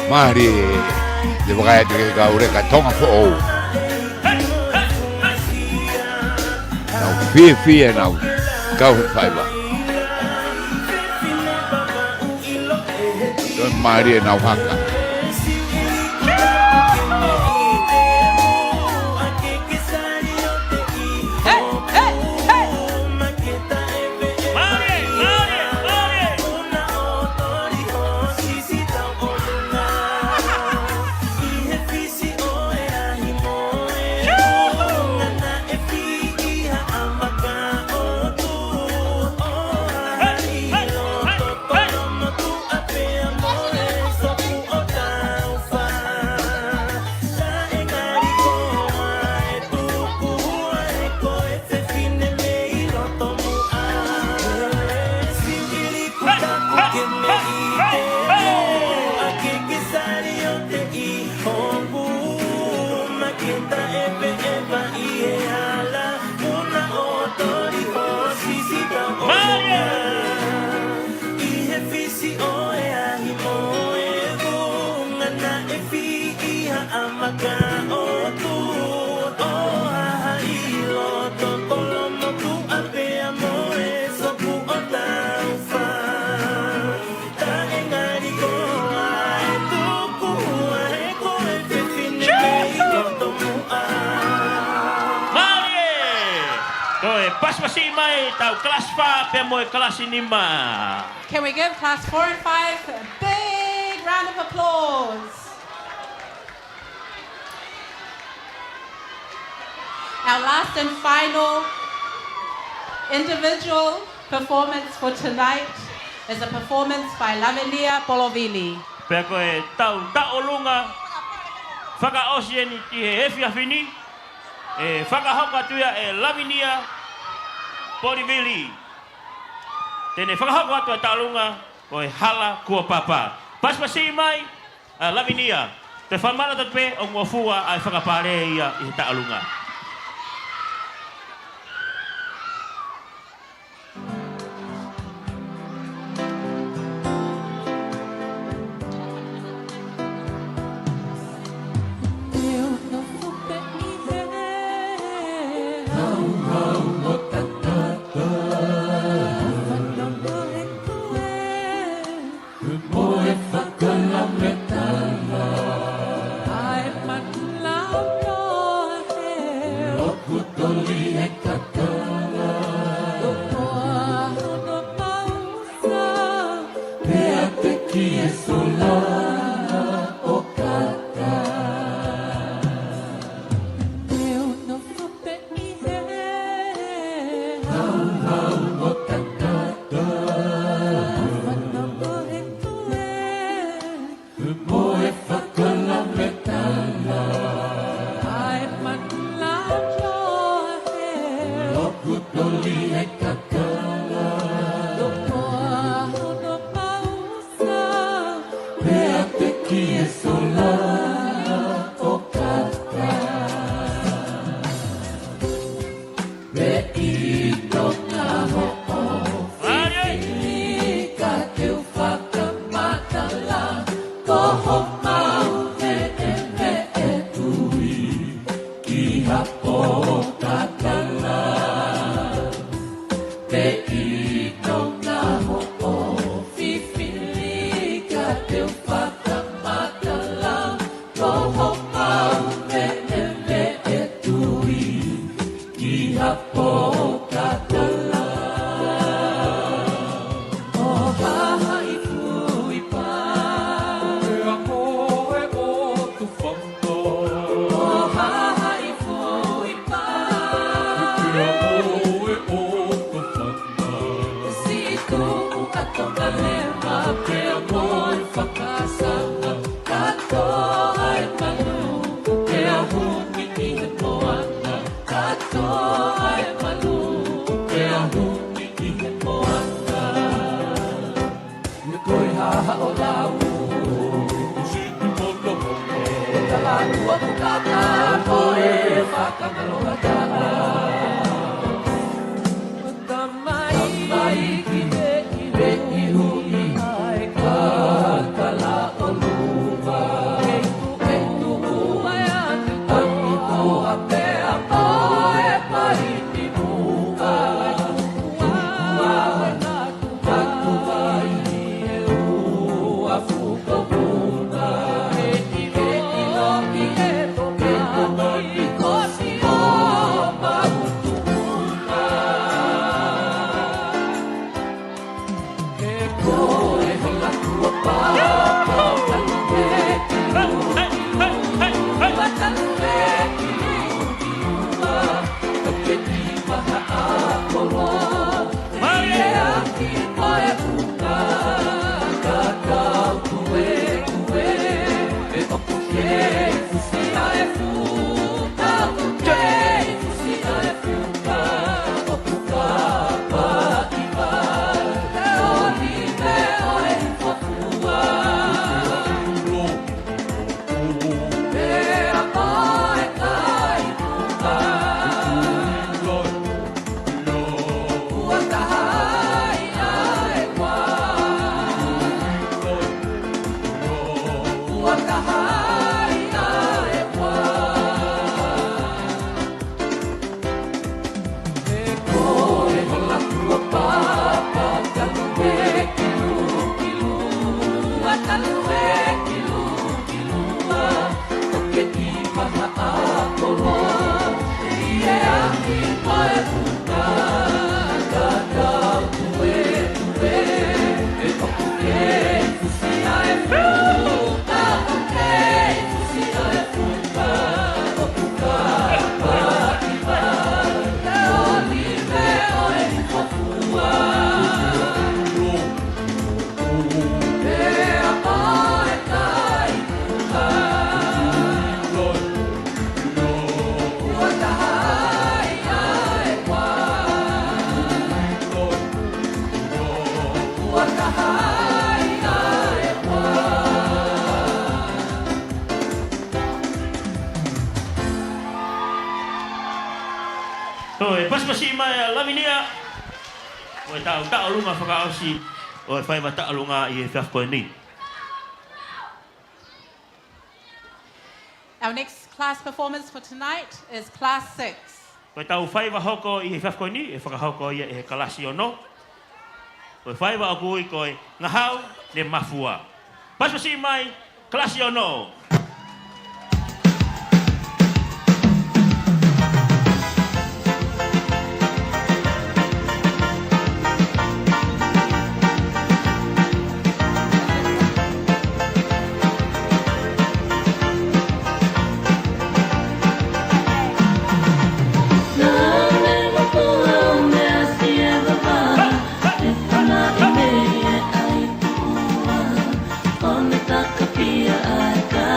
Mari, de bagaya de gaure ka Tonga po. Now fear now. Go fiber. Don Mari now haka. Can we give class 4 and 5 a big round of applause? Our last and final individual performance for tonight is a performance by Lavinia Polovili. Pea koe tau taolunga whakaosi ni ki he hefi awhini e whakahauka tuia e Lavinia Polovili. Tēnei whakahauka atua taolunga o e hala kua papa. Paspasi mai Lavinia. Te whamara tape o mua fua ai whakapare ia i he taolunga. Te ito Toi, pas-pasi mai laminia. O tau ta'alunga whakaosi o whaiva ta'alunga i e whiafkoe ni. Our next class performance for tonight is Class 6. Koe tau whaiva hoko i e whiafkoe ni, e whakahoko i e kalasi o no. Koe whaiva o kui koe ngahau ne mafua. Pas-pasi mai, kalasi o no. Pia ai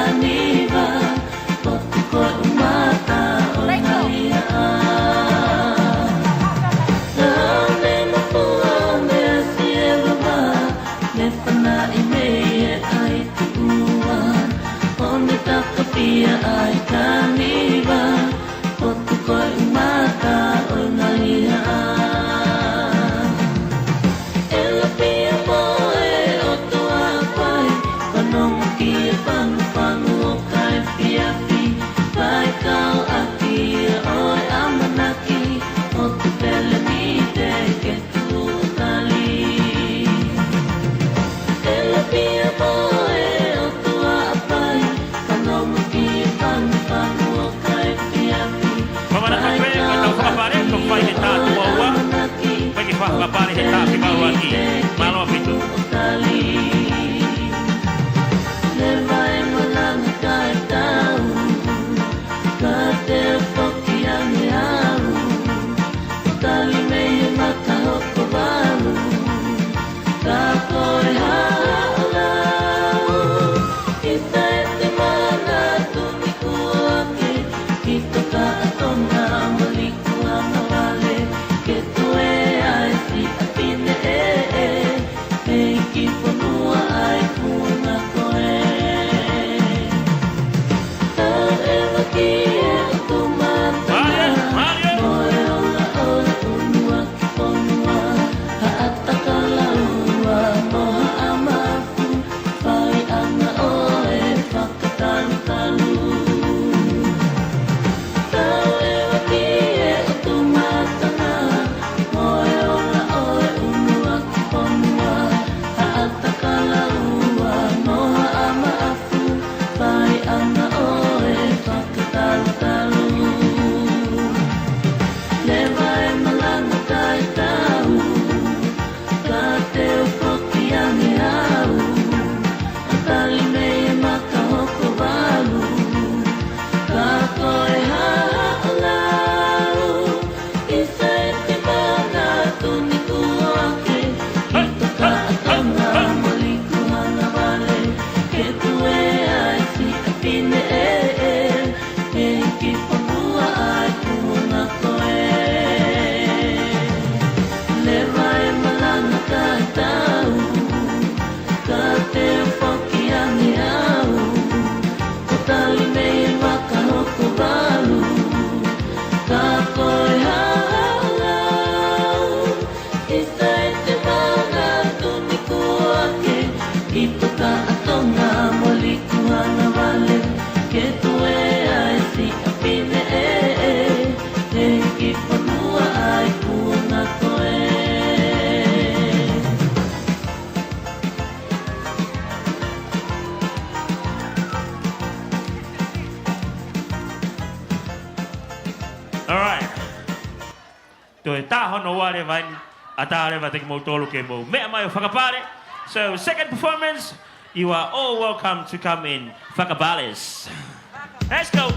no wale vaini. Ata reva te mo tolu ke mo. Mea mai o whakapare. So second performance, you are all welcome to come in whakapales. Let's go.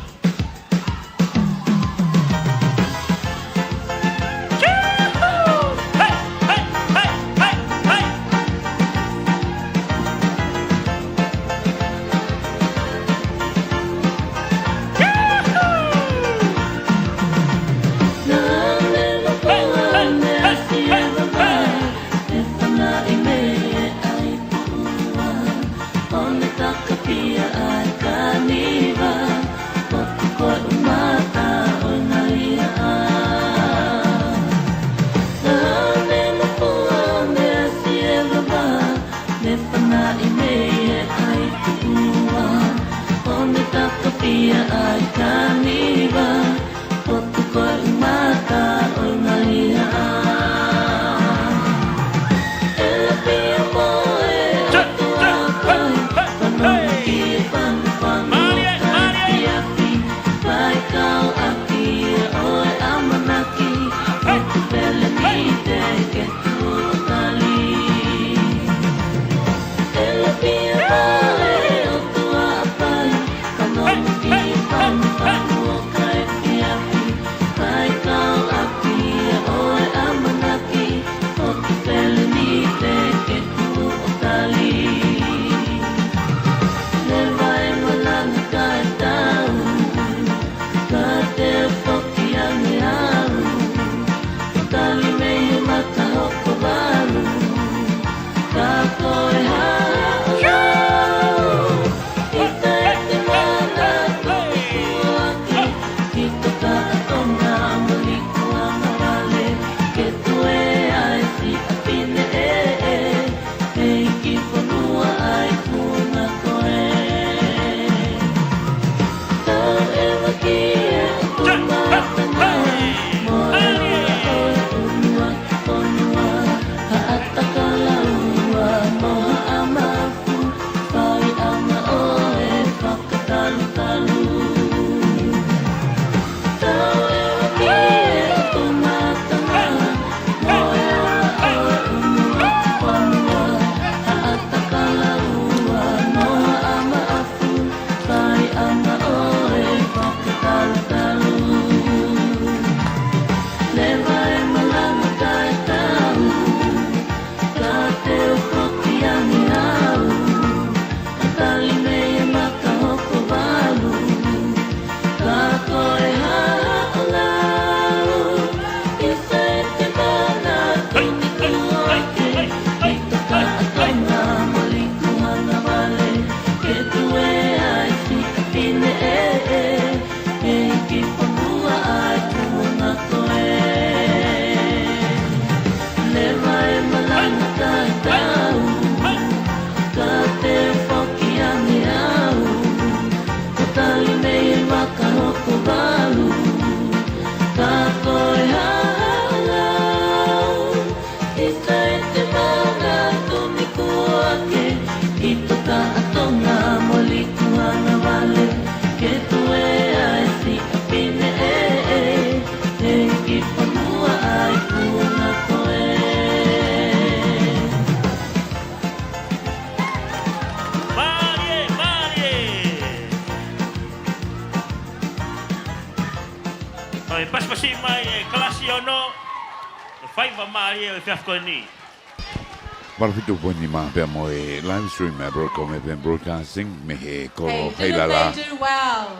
Marfitu poni ma pe mo e live stream e Broadcom e broadcasting me he ko Heilala. They do well.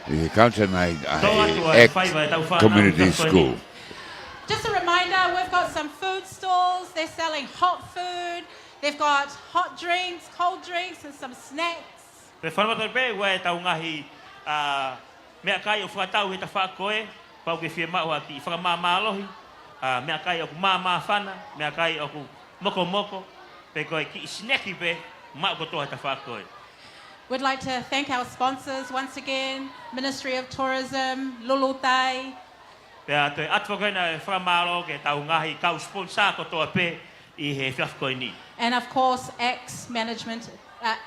The culture night at community school. Just a reminder, we've got some food stalls. They're selling hot food. They've got hot drinks, cold drinks, and some snacks. Pe whanamato pe, wai tau ngahi mea kai o whakatau he ta whakoe, pau ke whia maua ki whakamamalohi, mea kai o ku mama whana, mea kai o ku moko moko, pe koe ki snacki pe, maa ko toa ta whakoe. We'd like to thank our sponsors once again, Ministry of Tourism, Lulutai. Pea toi atwa koe na whakamalo ke tau ngahi kau sponsor ko toa pe I he whakoe ni. And of course, X Management,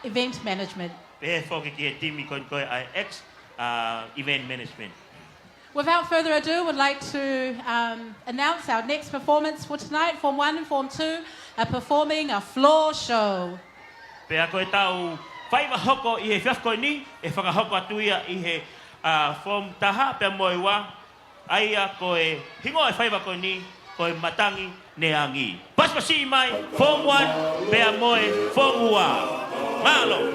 Event Management. Pe he whoki ki he timi koe koe ai X event management. Without further ado, we'd like to announce our next performance for tonight. Form 1 and Form 2 are performing a floor show. Pea koe tau whaiva hoko I he whiafko ni, e whakahoko atuia I he form taha pea moe wā. Aia koe hingo e whaiva koe ni, koe matangi neangi. Paspasi mai, Form 1, pea moe Form 1. Malo.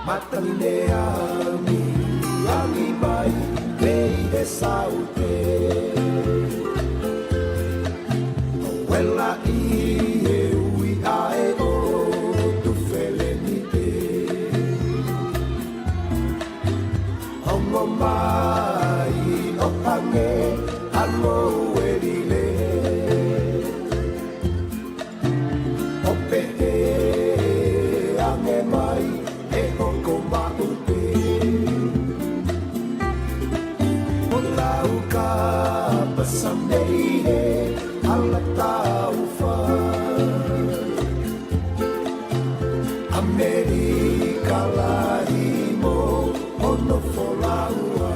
Matanileami, ami mai, leide saute. Wela ie ui ae o tu felenite. Hongo mai o pange, alo erile. O pehe ange mai, Someday, ala taufa Amerika lahimo ono folaua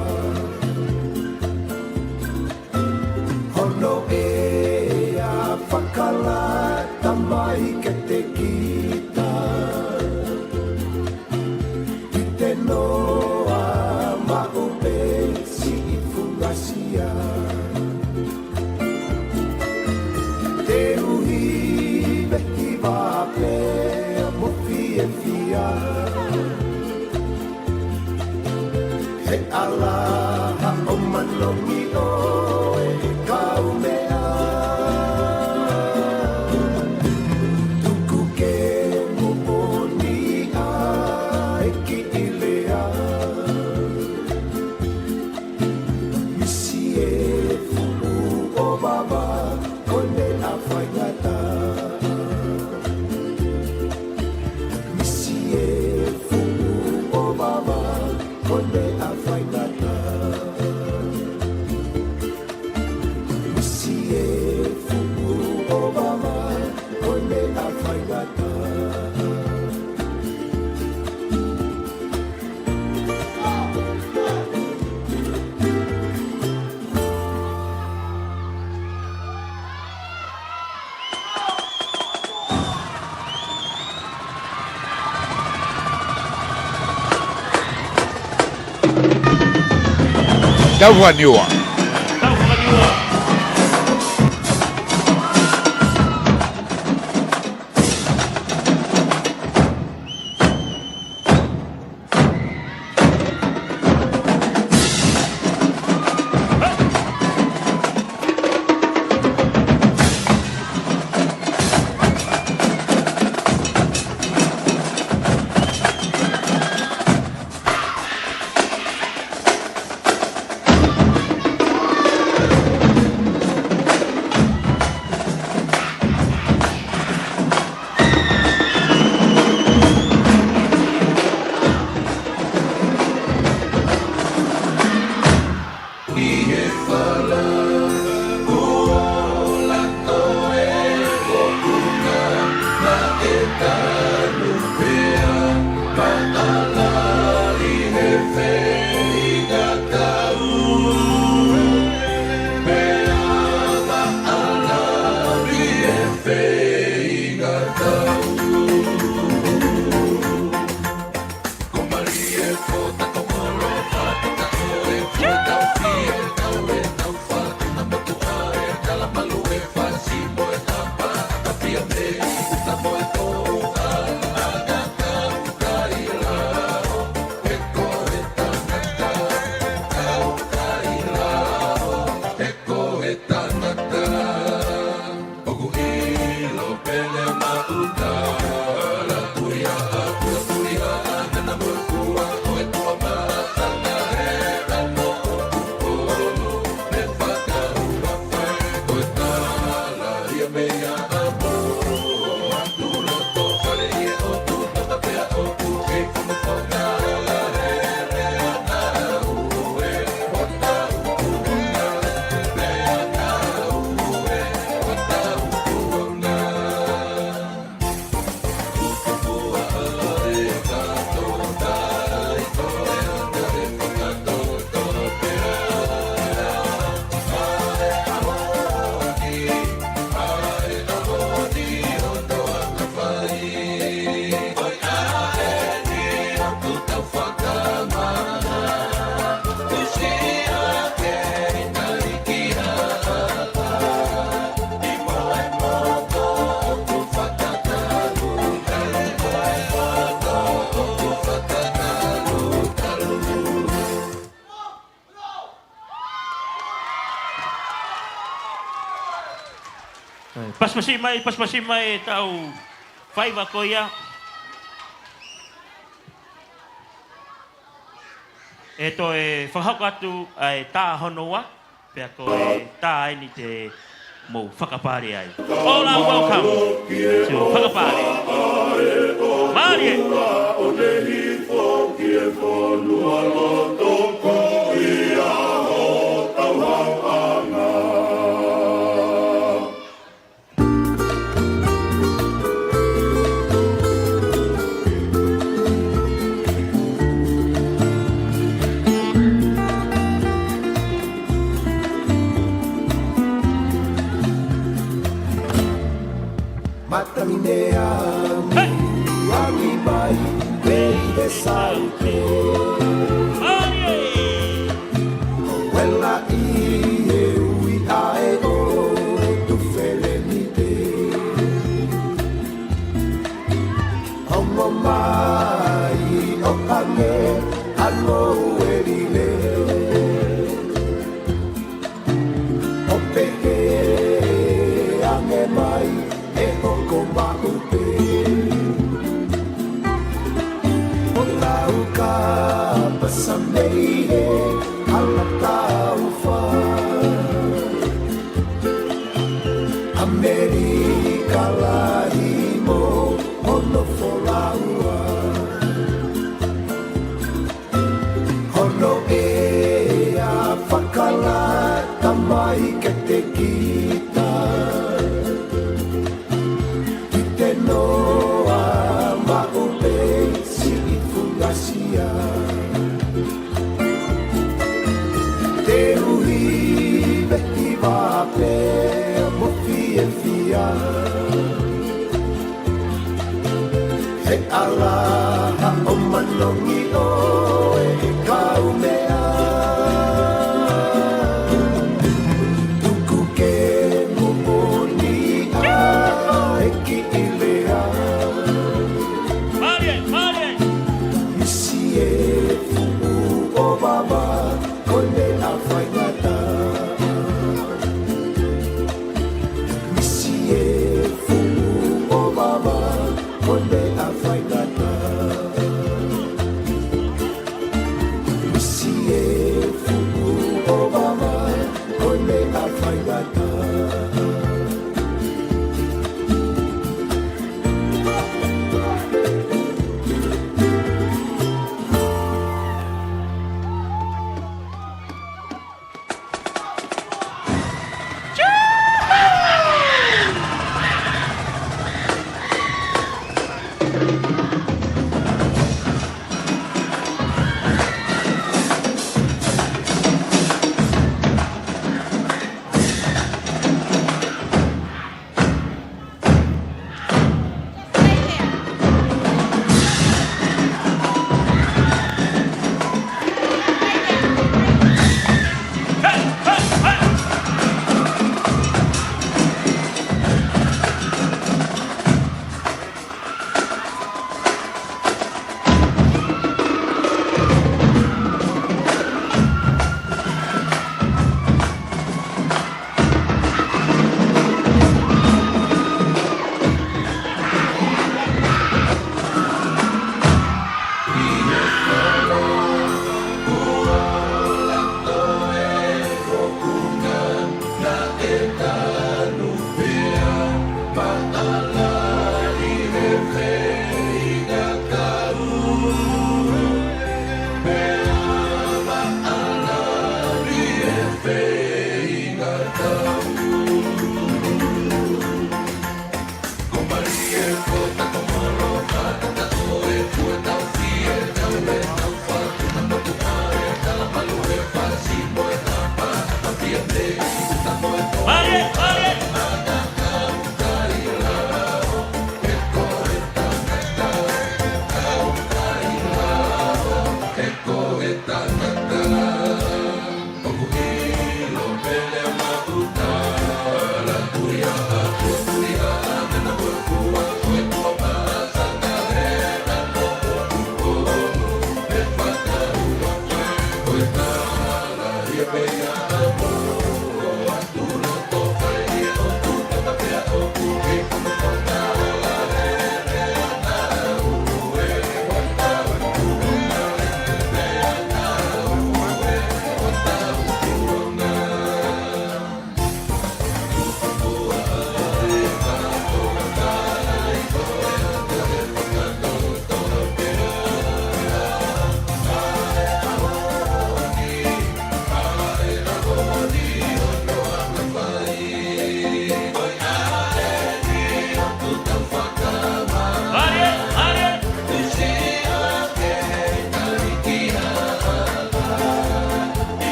Ono e a whakala tamai ke te kita I te noa maupe si I fungasia Te uhi vehi wape mo fia fia He ala ha o manongi o e kau mea Tuku ke mo poni a e ki ilea Misi e fuku o baba Kone a whaingata Misi e fuku o baba Kone a whaingata Misi e fuku o baba Kone a whaingata Tau whaniua. Tau whakaniua. Thank you. Paspasi mai tau whaiwa koia. E to e whakahoko atu ai tā honoa, pia ko e tā ai ni te mou whakapare ai. All are welcome to whakapare. Marie! Mataminea Wami mai Veide saute Wela ie ui ae o Tu felenite Ongo mai o kange Alo erile O pehe ange mai E hoko maupe O lau ka pasameihe Ala tau wha Amerika lahi mo Ono folaua Ono e a whakala Tamai ke te kita Noa maupe si fungasia Te ui veti vape mo fie fia He ala o manongi o e kaumea Tuku ke mumoni a e ki ilea Misi e fumu o baba kone a whaingata Misi e fumu o baba kone a whaingata Misi e fumu o baba kone a whaingata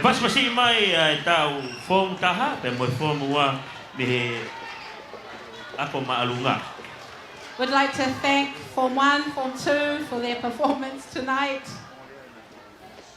pas pasi mai tau form taha pe mo form wa me ako maalunga. Would like to thank Form 1, Form 2 for their performance tonight.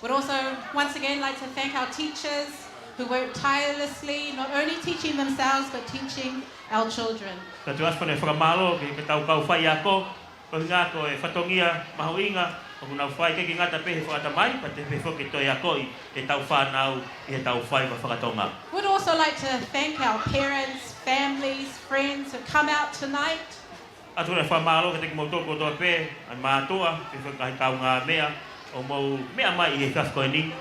Would also once again like to thank our teachers who work tirelessly, not only teaching themselves but teaching our children. Ka tu aspa ne whakamalo ki tau kau whai ako, ko hinga ko e whatongia mahoinga, o kuna whai ke ki ngata pehe whakatamai, pa te pehe whoki toi ako i tau whanau i he tau whai ma whakatonga. Would also like to thank our parents, families, friends who come out tonight. Atu ne whamalo ke te ki mautoko toa pe, ai mātua, te whakahi kau ngā mea, o mau mea mai i he kafkoe ni.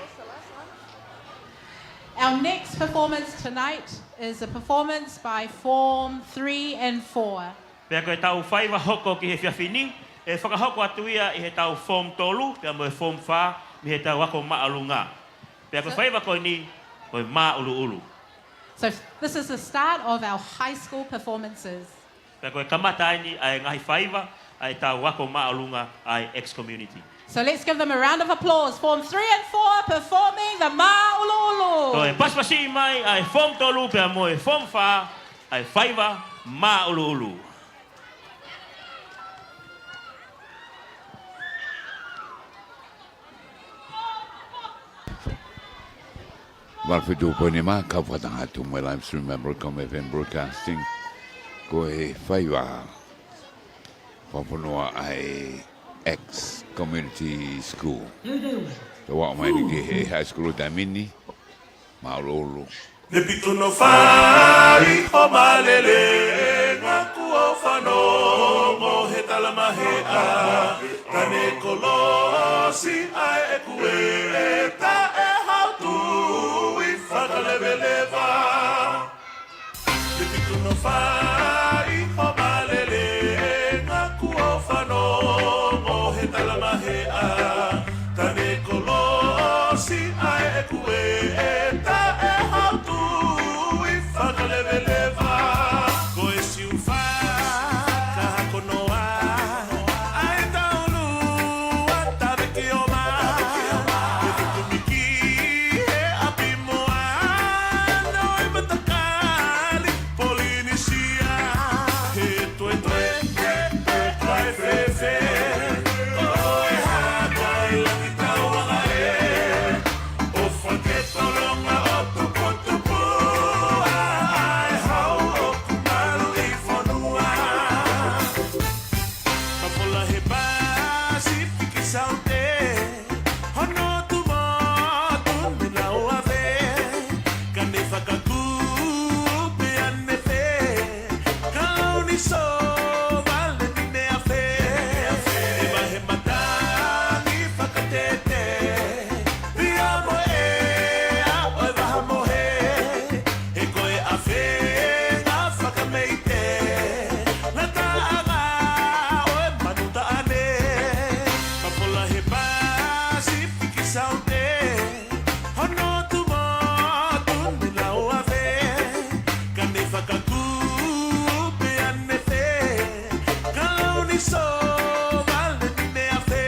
Our next performance tonight is a performance by Form 3 and 4. Pea koe tau whaiwa hoko ki he whiawhini, e whakahoko atu ia i he tau Form tolu, pea mo he Form 4, mi he tau wako maalunga. Pea koe whaiwa koe ni, koe maa ulu ulu. So this is the start of our high school performances. Pea koe kamata ai ai ngahi whaiwa, ai tau wako maalunga ai ex-community. So let's give them a round of applause. Form 3 and 4 performing the Ma'ululu. Koe paspasi mai ai Form tolu, pea mo he Form 4, ai whaiwa maa ulu ulu. Walwhitu pone mā, ka whatangatu mai live stream at Broadcom FM Broadcasting. Ko e whaiwa whaponua ai ex-community school. Te wā mai ni ki he high school o Tamini, Maololo. Ne pito no whai o malele Nuku'alofa no mo he talamahea Tane kolosi ai e kue ta e hautu I whakalewelewa Ne pito no whai o malele Nuku'alofa no mo he talamahea Tane kolosi ai e kue ta e hautu I whakalewelewa Koe si uwha ka hakonoa Ai taunu a tareki o ma E tukumiki he api moa Noi matakali Polinisia He tue kai fefe Koe haka I langi tauanga e O whaketo longa o tupu Ai hau o kumaru I whanua Kapola he basi piki saute Hono tu motu me lau ave Kane whakaku pe ane fe Kau ni so vale ni mea fe E mahe matangi whakatete Ria moe a oe waha mohe He koe a whenga whakameite Na taanga oe manuta ane Kapola he basi piki saute Hono tu motu me lau ave Kane whakaku pe ane fe Kau ni so vale ni mea fe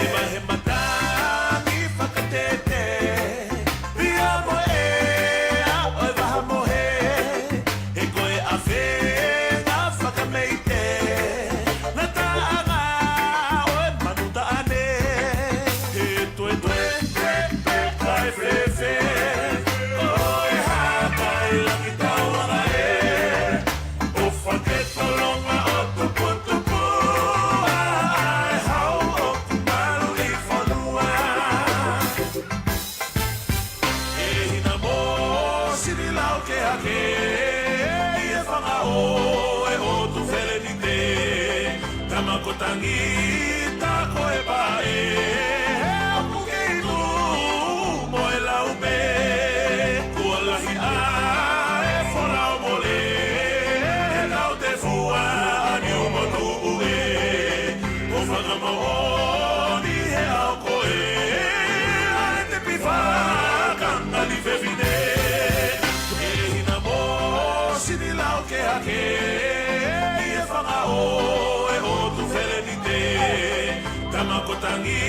E mahe matangi whakatete Ria moe a oe waha mohe He koe a whenga whakameite Na taanga oe manuta ane He tue kai fefe Koe haka I langi tauanga e O whaketo longa o tupu Ai hau o kumaru I whanua E hina mō siri lau ke hake I e whanga o e o tu where ni te Tamakotangi ta koe pae He aku ke ilu mo e lau me Kua lahi a e whorau mole E lau te fua ani o motu ue O whakamau ni he au koe Ai te piwha kanga ni whewhine E hina mō sini lau ke hake I e whanga o e o tu where ni te Tamakotangi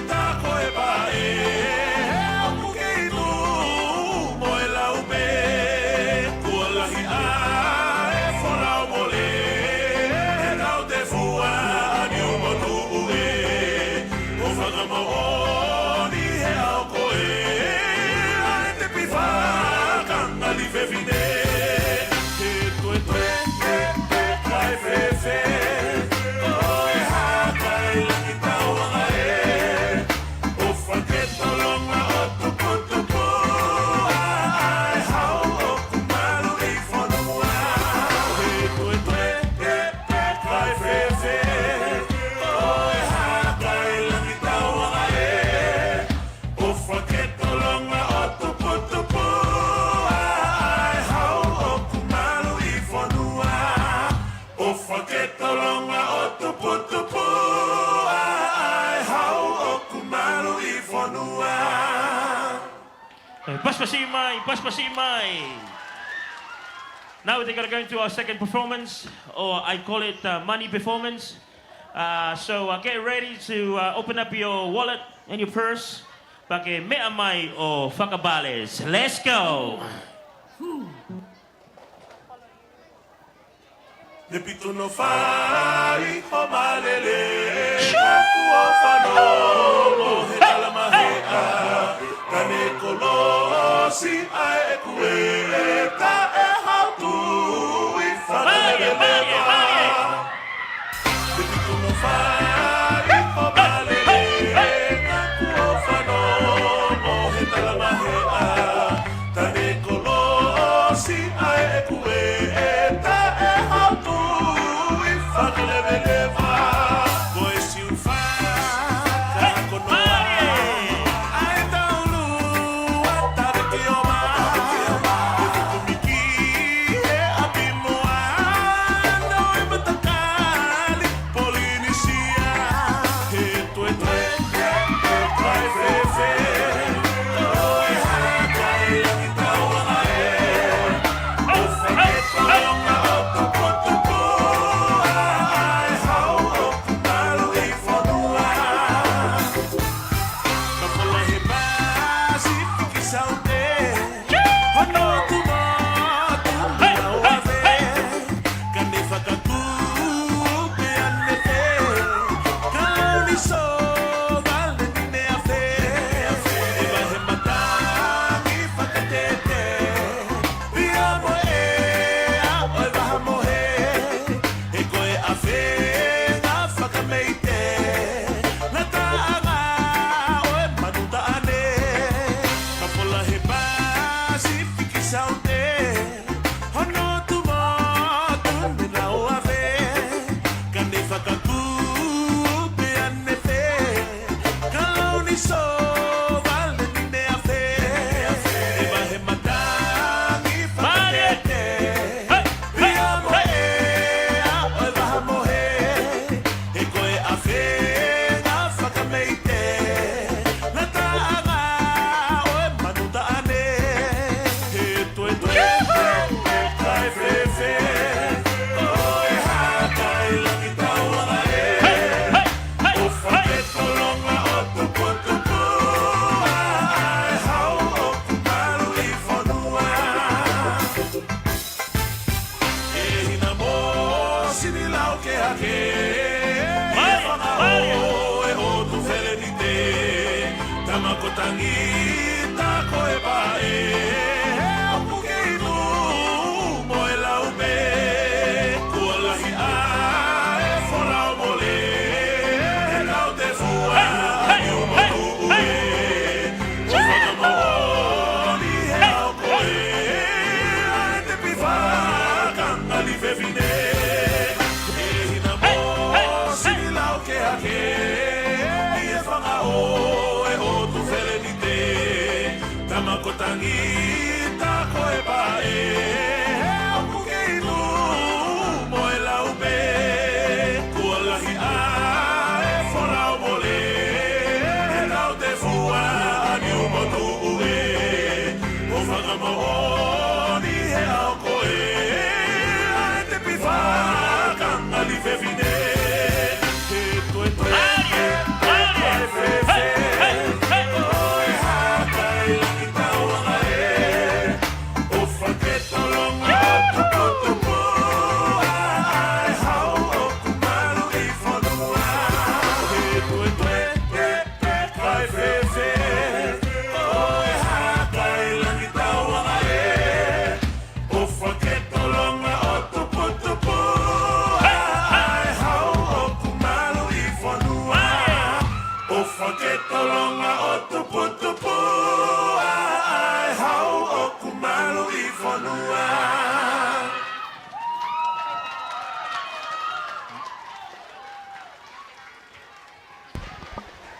ta koe pae He aku ke whaketolonga o tupu ai hau o kumalu I whanua. Paspasi mai. Now we're going to go into our second performance, or I call it money performance. So get ready to open up your wallet and your purse. Pake mea mai o whakabales. Let's go! Ne pitono whai o malele Kaku o whanongo he talamahea Kane kolosi ai e kue Ta e hautu I whanalelewa Ne pitono whai o malele Kaku o whanongo he talamahea Kane kolosi ai e kue Ta e hautu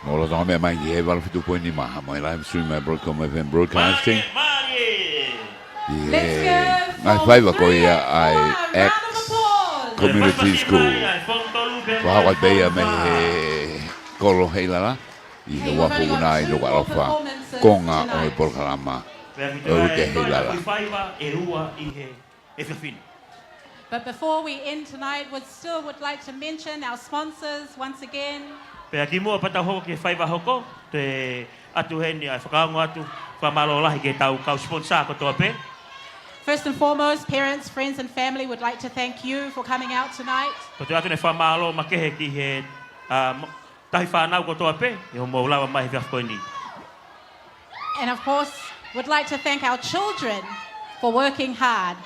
Olo tō mea mai ki he walafitu poe ni maha mai live stream at Broadcom FM Broadcasting. Let's give Ngai whaiwa ko ia ai round of X applause. community school. Wahawat Beia me he kolo Heilala I he Wharf Vuna I Nuku'alofa konga o he porkalama o ke Heilala. But before we end tonight, would like to mention our sponsors once again. Pea ki mua pata hoko ke whaiva hoko, te atu heni ai whakaongo atu, whamalolahi ke tau kau sponsor ko toa pe. First and foremost, parents, friends and family would like to thank you for coming out tonight. Ko te atu ne whamalo makehe ki he tahi whanau ko toa pe, e ho maulawa mai whiafkoini. And of course, would like to thank our children for working hard.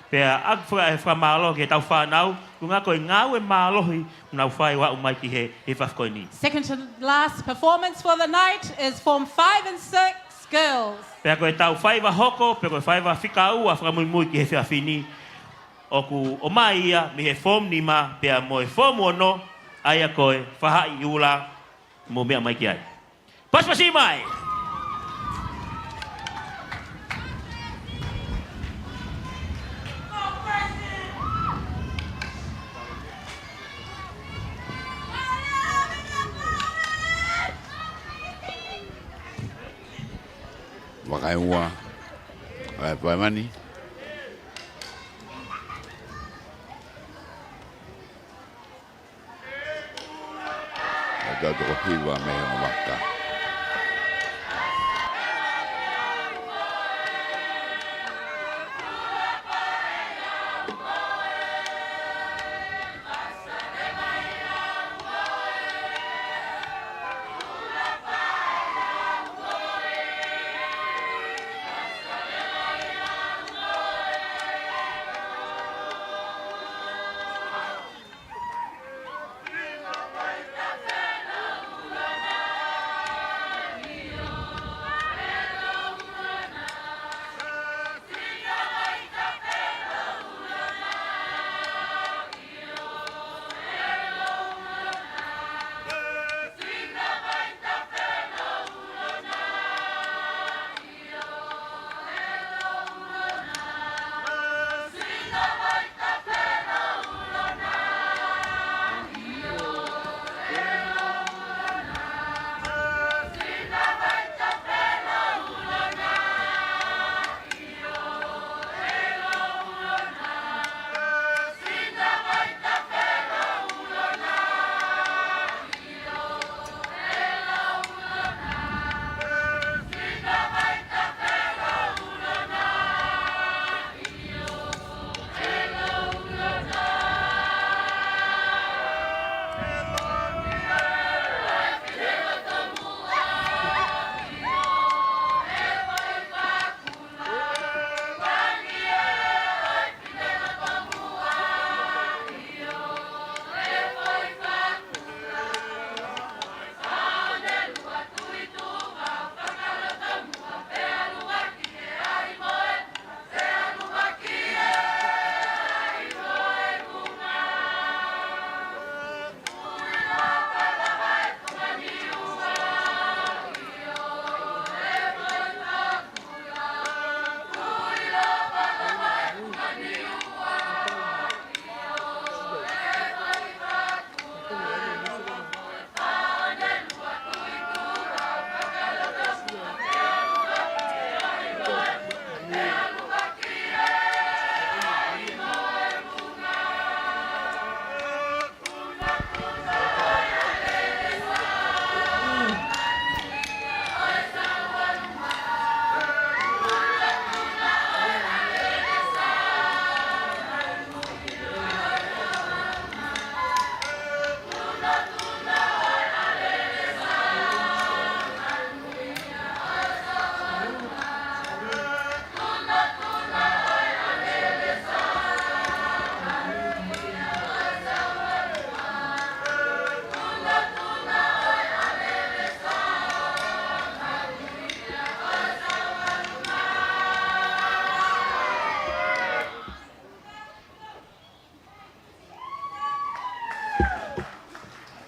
Pea agwha e whamalo ke tau whanau, kunga koe ngau e malohi, unau whai wa umai ki he whiafkoini. Second to last performance for the night is Form 5 and 6 girls. Pea koe tau whaiva hoko, pea koe whaiva whikau a whakamui ki he whiawhini. Oku o mai ia, mi he form ni ma, pea mo e form ono, aia koe whahai iula, mo mea mai ki ai. Paspasi mai! Wakaeua, Paimani. Ada tu hiwa me o waka.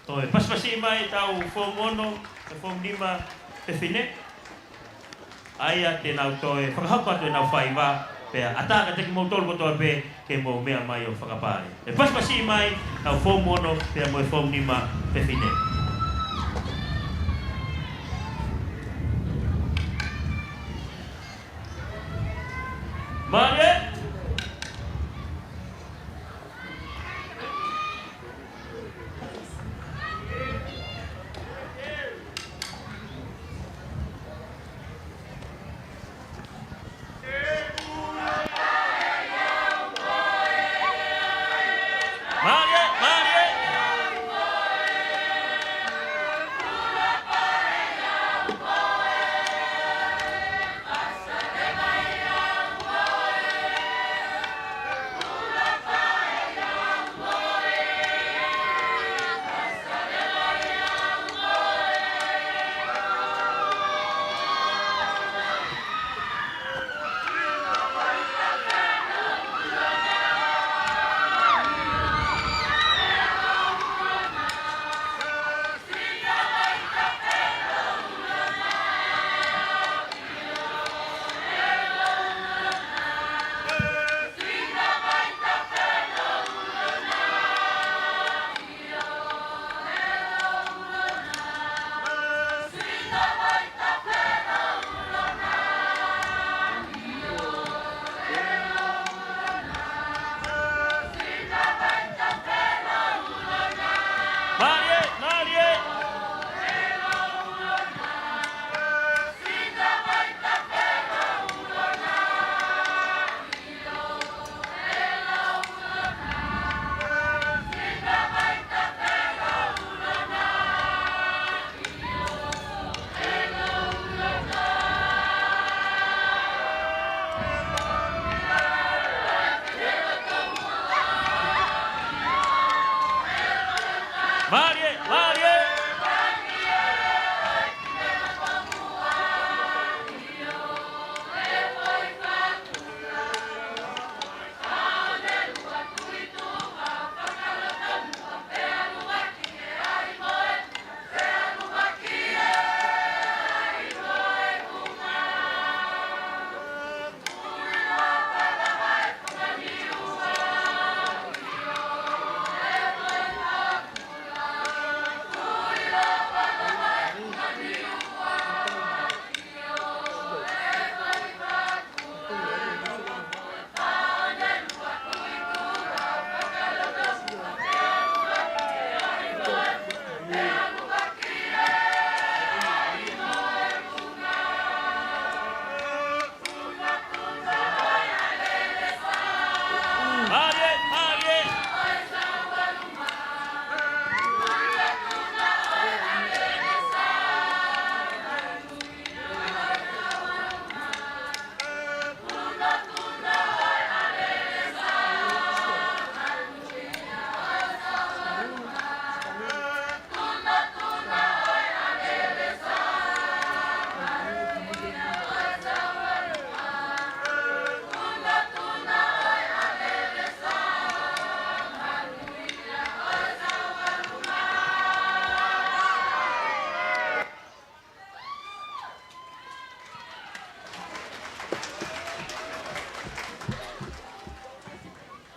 Toi, paspasi mai tau whomono, te whomnima te whine. Aia te nau toi, whakahako atu e nau whaiwa, Pea ataka te ki mo tolu kotoa pe ke mo mea mai o whakapare. E paspasi mai tau form 1 pea mo e form 5 pe whine. Mare!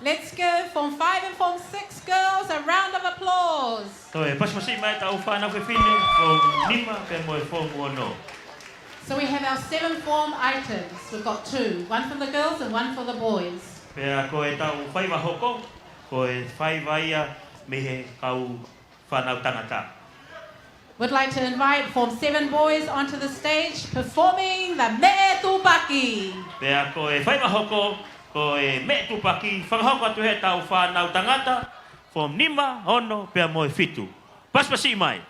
Let's give Form 5 and Form 6 girls a round of applause. Toi, paspasi mai tau whanau pe whine, form 5 pe mo e form 1. So we have our 7 form items. We've got 2, one for the girls and one for the boys. Pea ko e tau whaiwa hoko, ko e whaiwa ia me he kau whanau tangata. We'd like to invite Form 7 boys onto the stage performing the Me Tupaki. Pea ko e whaiwa hoko, ko e me tupaki, whakahoko atu he tau whanau tangata, form 5, hono, pea mo e whitu. Paspasi mai.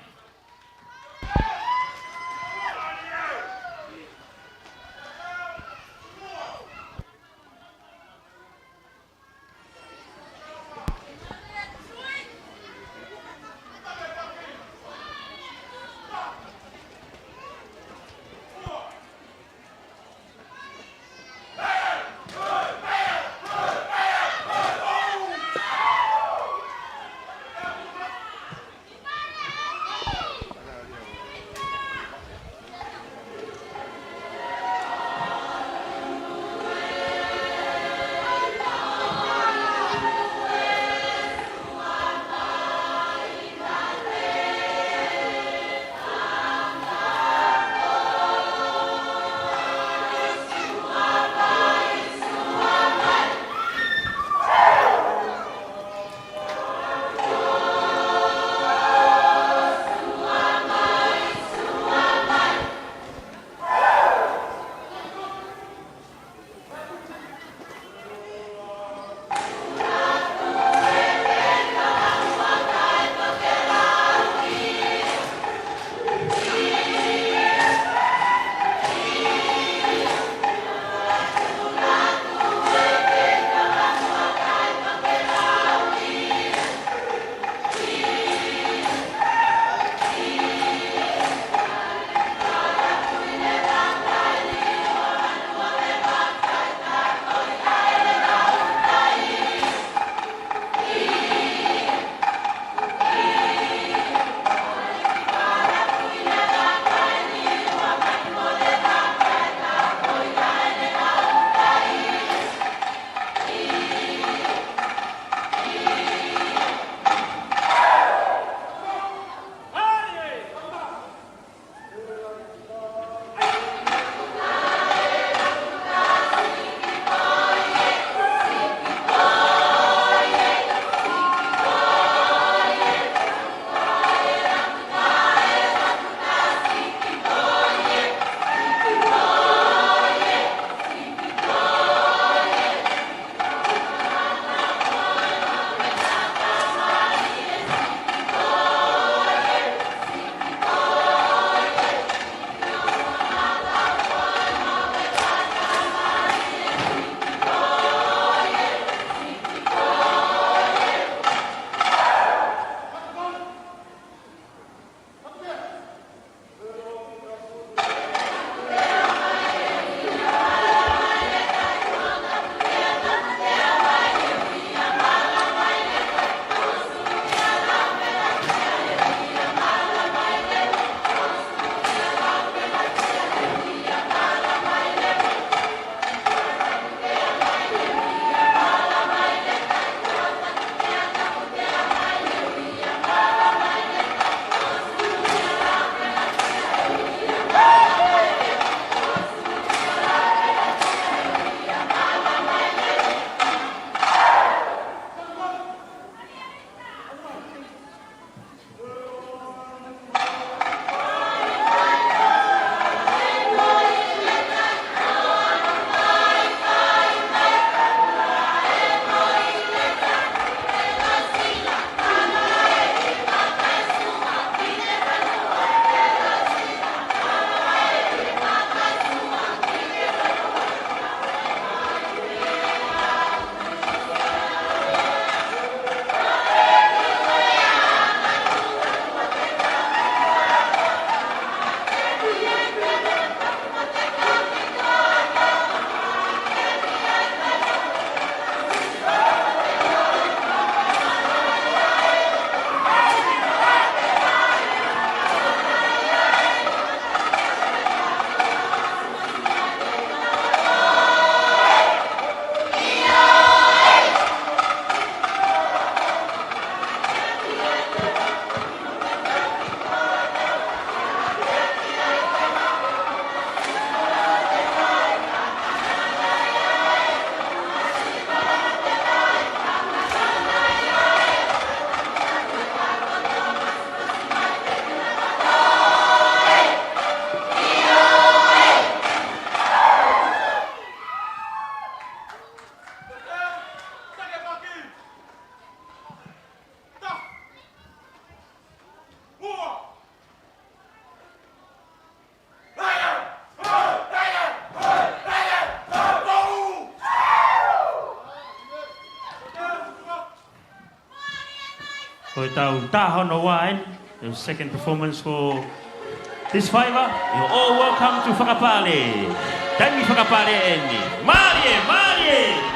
Ko tau tahono wain, the second performance for this fiver. You're all welcome to whakapale. Tangi whakapale eni. Marie, Marie!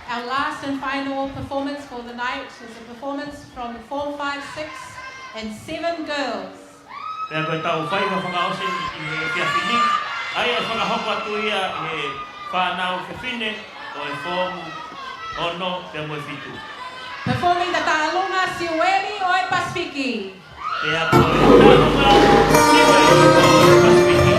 Our last and final performance for the night is a performance from 4, 5, 6 and 7 girls. Pea koe tau whai wa whakaose i he kia whini. Ai e whakahoko atu ia he whanau whiwhine o e whongu ono pea moe whitu. Performing the Ta'alunga Siweli Oi Pasifiki. Pea koe Ta'alunga Siweli Oi Pasifiki.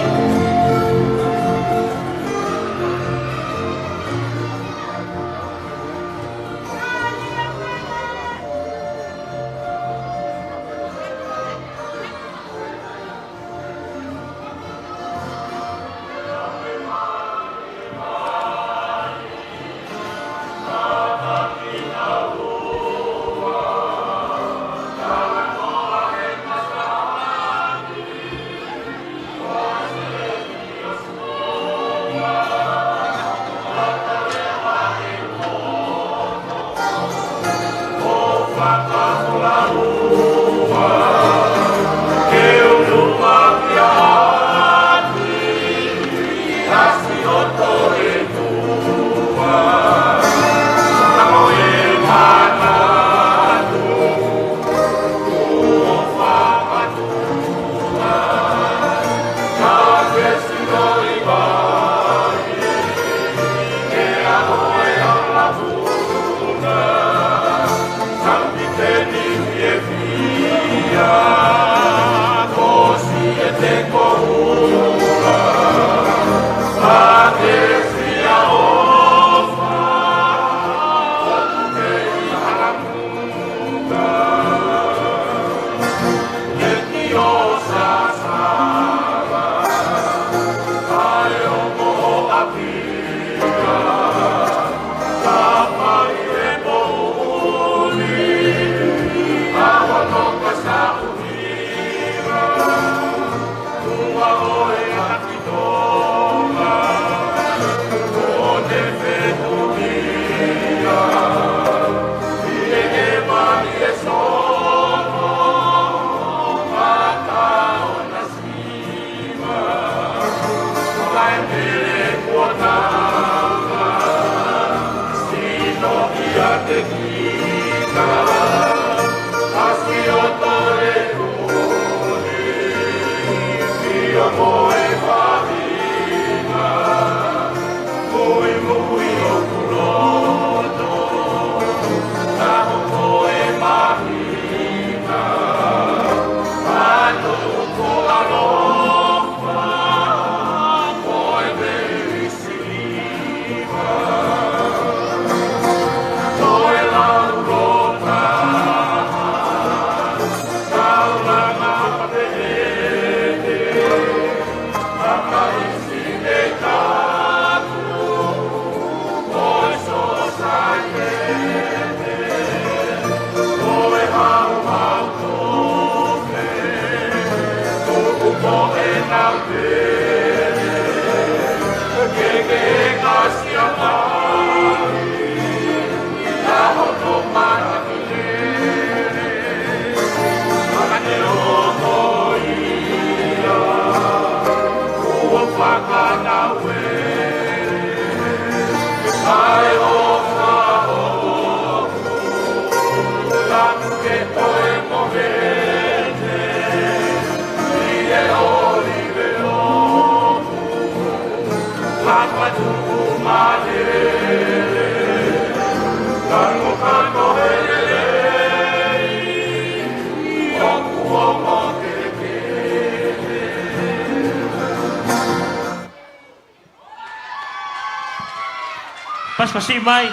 Pasi mai,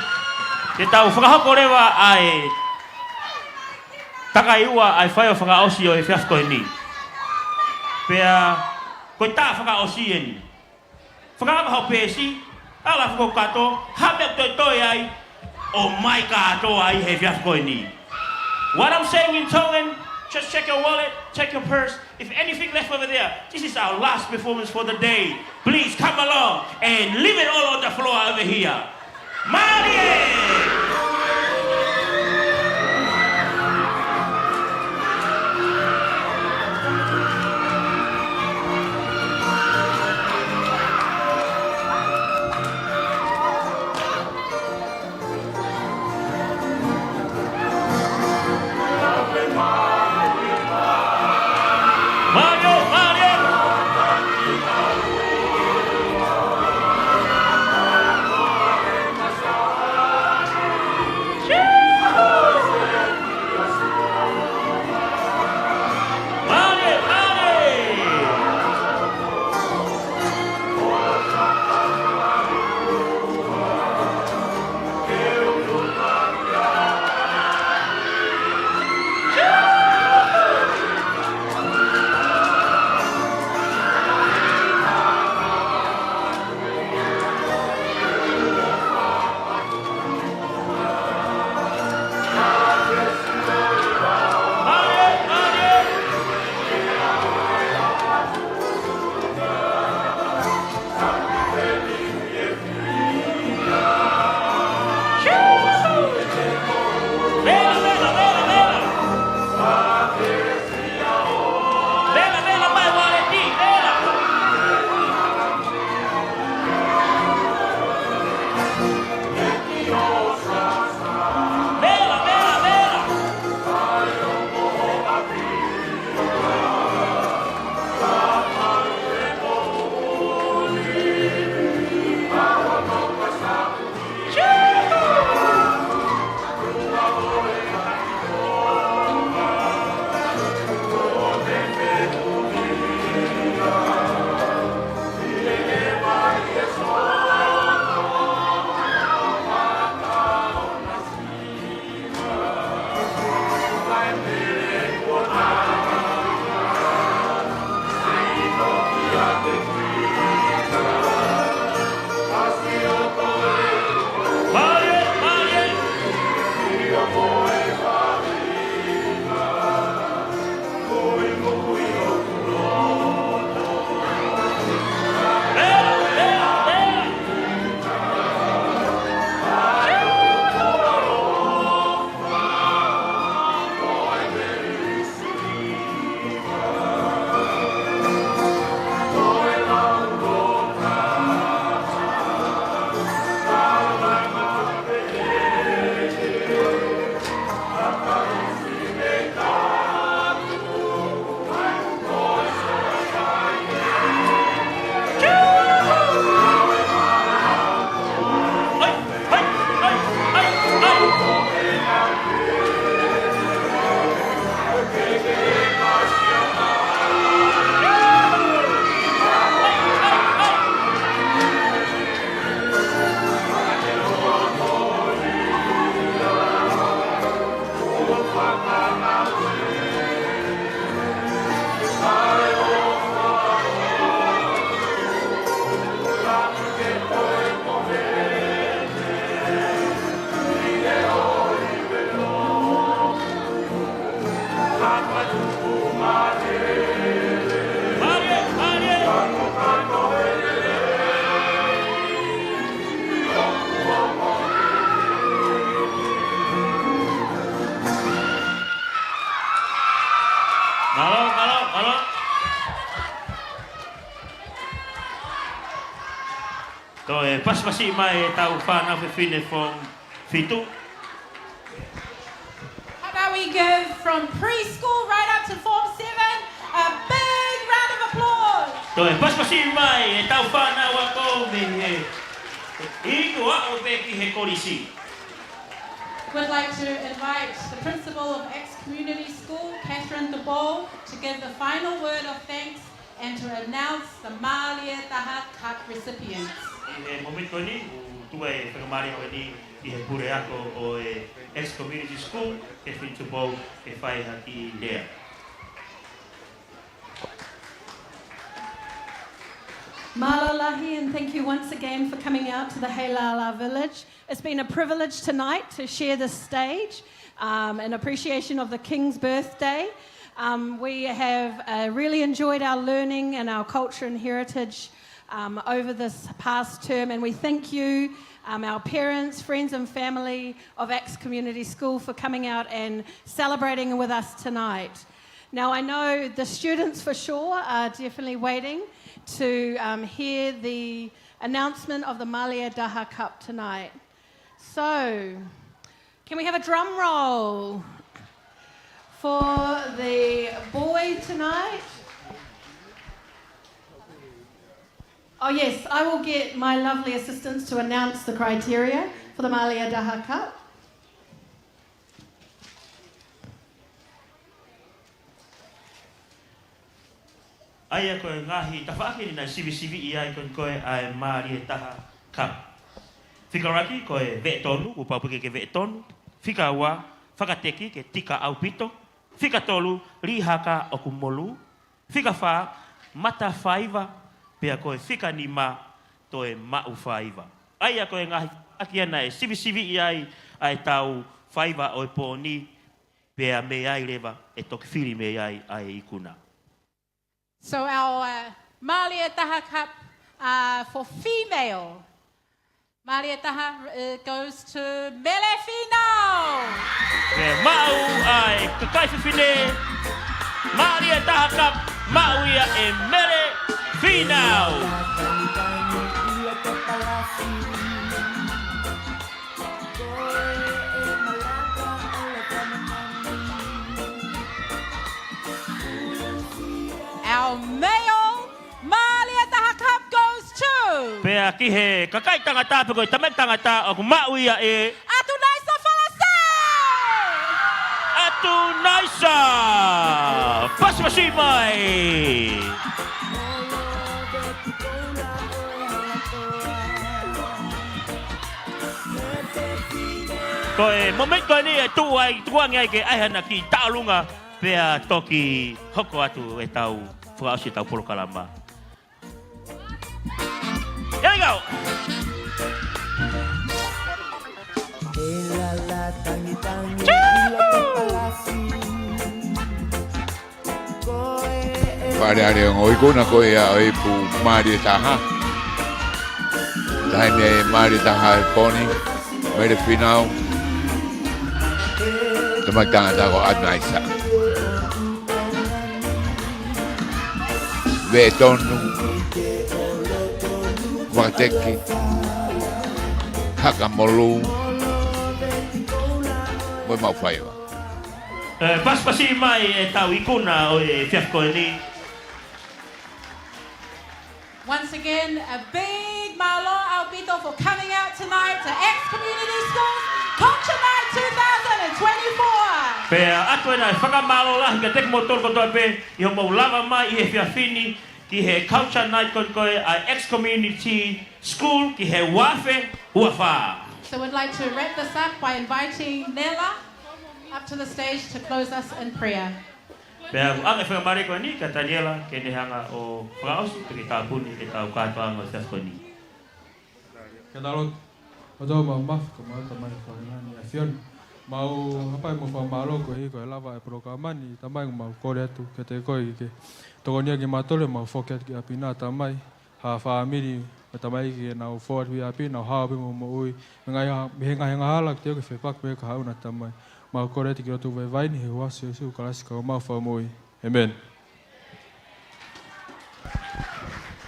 te tau whakahoko rewa ai taka iua ai whai o whakaosi o e whiafko e ni. Pea, koe tā whakaosi e ni. Whakahoko pēsi, ala whako kato, hapea toi ai, o mai kato ai he whiafko e ni. What I'm saying in Tongan, just check your wallet, check your purse. If anything left over there, this is our last performance for the day. Please come along and leave it all on the floor over here. Marie! Pasi mai tau whānau whine from Fitu. How about we give from preschool right up to Form 7 a big round of applause. Toi pasi mai tau whānau ako me he. Iko ako pe ki he korisi. We'd like to invite the principal of X Community School, Catherine de Boll, to give the final word of thanks and to announce the Malia Taha Cup recipients. E momento ni, tu e whakamari o ni i he pure ako o X Community School, Catherine de Boll, e whai haki lea. Malolahi, and thank you once again for coming out to the Heilala village. It's been a privilege tonight to share this stage in appreciation of the King's birthday. We have really enjoyed our learning and our culture and heritage over this past term, and we thank you, our parents, friends and family of X Community School for coming out and celebrating with us tonight. Now I know the students for sure are definitely waiting to hear the announcement of the Malia Daha Cup tonight. So, can we have a drum roll for the boy tonight? Oh yes, I will get my lovely assistants to announce the criteria for the Malia Daha Cup. Aia koe ngahi, ta whaake ni nai sivi i ai koe ai Maria Taha Cup. Whikaraki koe ve tonu, upapuke ke ve tonu. Whika ua, whakateki ke tika au pito. Whika tolu, rihaka o kumolu. Whika wha, mata whaiva, pia koe whika ni ma, toe mau whaiva. Aia koe ngahi, aki nai sivi i ai tau whaiva o e pōni, pia me ai lewa, e toki whiri me ai ikuna. So our Malia Taha Cup for female. Malia Taha goes to Mele Finau. Mau ai kakai whine. Malia Taha Cup, mau ia e Mele Finau. Our male Malia Taha Cup goes to Pea ki he kakai tangata peko tamek tangata o mau ia e Atu Naisa Falase. Atu Naisa. Pasi mai. Koe momento ni e tuangi ai ke aihana ki taulunga pea toki hoko atu e tau whakaosi tau polokalama. Here we go! Pare ngoi kuna ko ia oi pu Maria Taha. Dai ne Maria Taha poni. Mere final. Tongatapu ko adnaisa. Ve tonu. Wateki. Hakamolu. Moi mau whaiwa. Pasi mai e tau ikuna o e whiafko ni. Once again, a big malo albito for coming out tonight to X Community School Culture Night 2024. Pea atu e nai whakamalo lahi ka tek motor kotoa pe i ho mau lava mai i he whiawhini ki he Culture Night koe a X Community School ki he Wharf Uawha. So we'd like to wrap this up by inviting Nela up to the stage to close us in prayer. Pea ang e whakamare koe ni ka Daniela ke ne hanga o whakaosu pe ke tāpuni ke tau kātoanga o whiafko ni. Kia tarot, o tō mau mafu ko mau tamai whakamani a whionu. Mau hapai mo whamaro ko hi ko e lava e prokamani, tamai mau kore atu ke te koe ke tokonia ki matore mau whoket ki apina tamai, ha whaamiri e tamai ki e nau forward hui apina, nau hawapi mo ui, me henga hala ki teo ke whepak me ka hauna tamai. Mau kore ati ki rotu vai vaini he huasi o siu karasi ka o mau whamoi. Amen.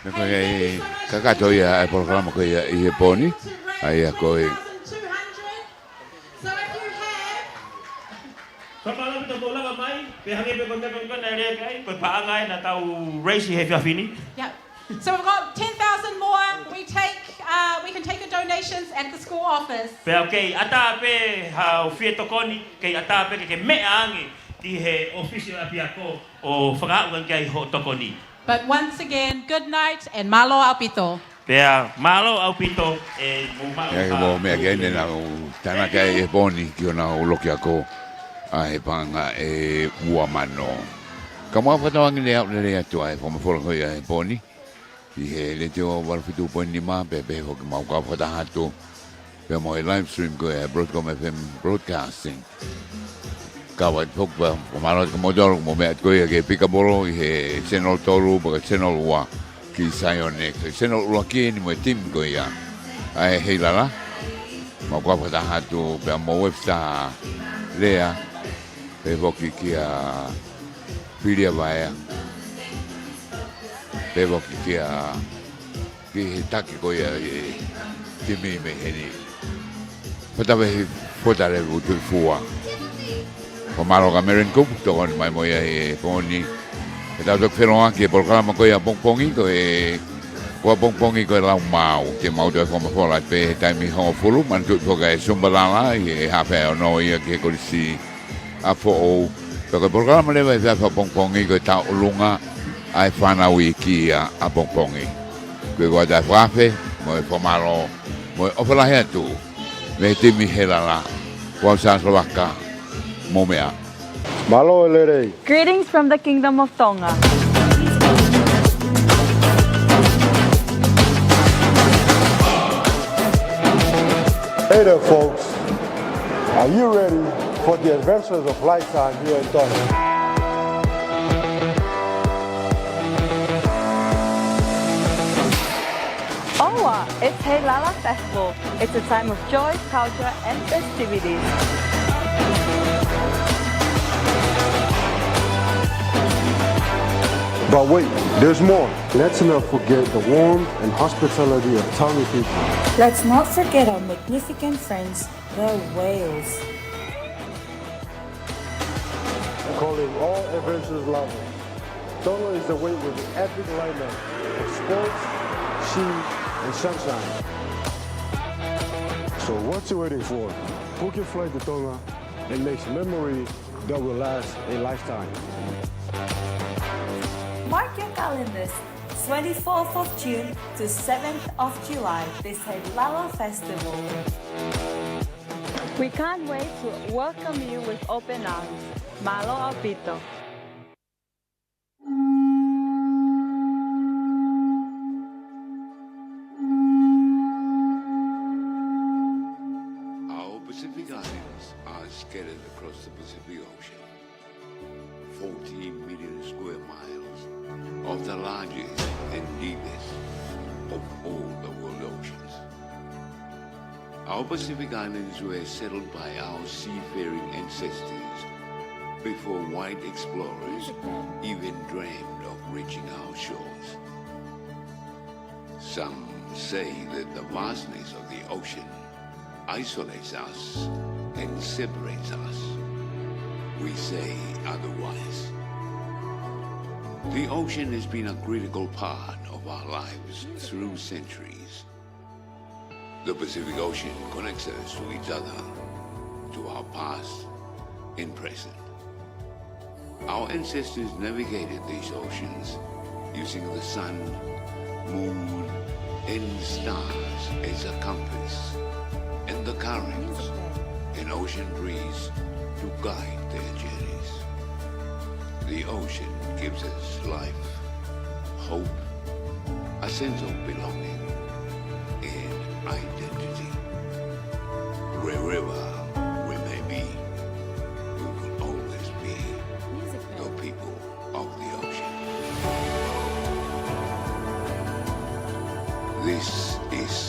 Koe kakato ia e programa koe ia i he poni. Ai a koe. Kapala kita bola mai, pe hangi pe konta konta ere kai, pe paangai na tau race he fini. Yeah. So we've got 10,000 more. We can take your donations at the school office. Pe okay, ata pe ha fie tokoni, ke ata pe ke me angi ki he official apiako o whakauan kai ho tokoni. But once again, good night and malo aupito. Pea malo au pito e mo Ia mo mea ke ene na tana kai e poni ki ona o loki ako a he panga e ua mano. Ka mua whatawangi le au le atu ai whama whora koe a he poni. I he le te o warwhitu poni ma pe pe hoki mau ka whatahatu. Pe mo e live stream koe a Broadcom FM Broadcasting. Ka wai hoki wa maro ka modoro mo mea koe a ke pikabolo i he channel toru pa ka channel ua. Ki Sayone, seno uaki ni mo tim ko ia. Ai Heilala. Mo ko pa hatu pe mo websta lea. Pe voki ki a filia vai. Pe voki ki a ki taki ko ia timi me heni. Pata ve fotare utu fua. Ko malo ka meren kup to kon mai mo ia e poni. E tau tuk whenua ki e programa koe a pongpongi koe kua pongpongi koe lau mau ke mau tue whamawhola pe he taimi hongo fulu man tut poka e sumbalala i e hape o no ia ki e korisi a fo o pe koe programa lewa e whiawha pongpongi koe tau ulunga ai whanau i ki a pongpongi koe koe tai whape mo e whamaro mo e ofalahi atu me timi Heilala kua usaslo waka mo mea. Malo elerei. Greetings from the Kingdom of Tonga. Hey there, folks. Are you ready for the adventures of lifetime here in Tonga? Owa, it's Heilala Festival. It's a time of joy, culture, and festivities. But wait, there's more. Let's not forget the warmth and hospitality of Tonga people. Let's not forget our magnificent friends, the whales. Calling all adventurous lovers. Tonga is the way with the epic lineup of sports, sea, and sunshine. So what you waiting for? Book your flight to Tonga and make a memory that will last a lifetime. Mark your calendars, 24th of June to 7th of July, this Heilala Festival. We can't wait to welcome you with open arms. Malo Apito. Our Pacific Islands are scattered across the Pacific Ocean. 14 million square miles of the largest and deepest of all the world oceans. Our Pacific Islands were settled by our seafaring ancestors before white explorers even dreamed of reaching our shores. Some say that the vastness of the ocean isolates us and separates us. We say otherwise. The ocean has been a critical part of our lives through centuries. The Pacific Ocean connects us to each other, to our past and present. Our ancestors navigated these oceans using the sun, moon, and stars as a compass, and the currents and ocean breeze to guide their journeys. The ocean gives us life, hope, a sense of belonging, and identity. Wherever we may be, we will always be the people of the ocean. This is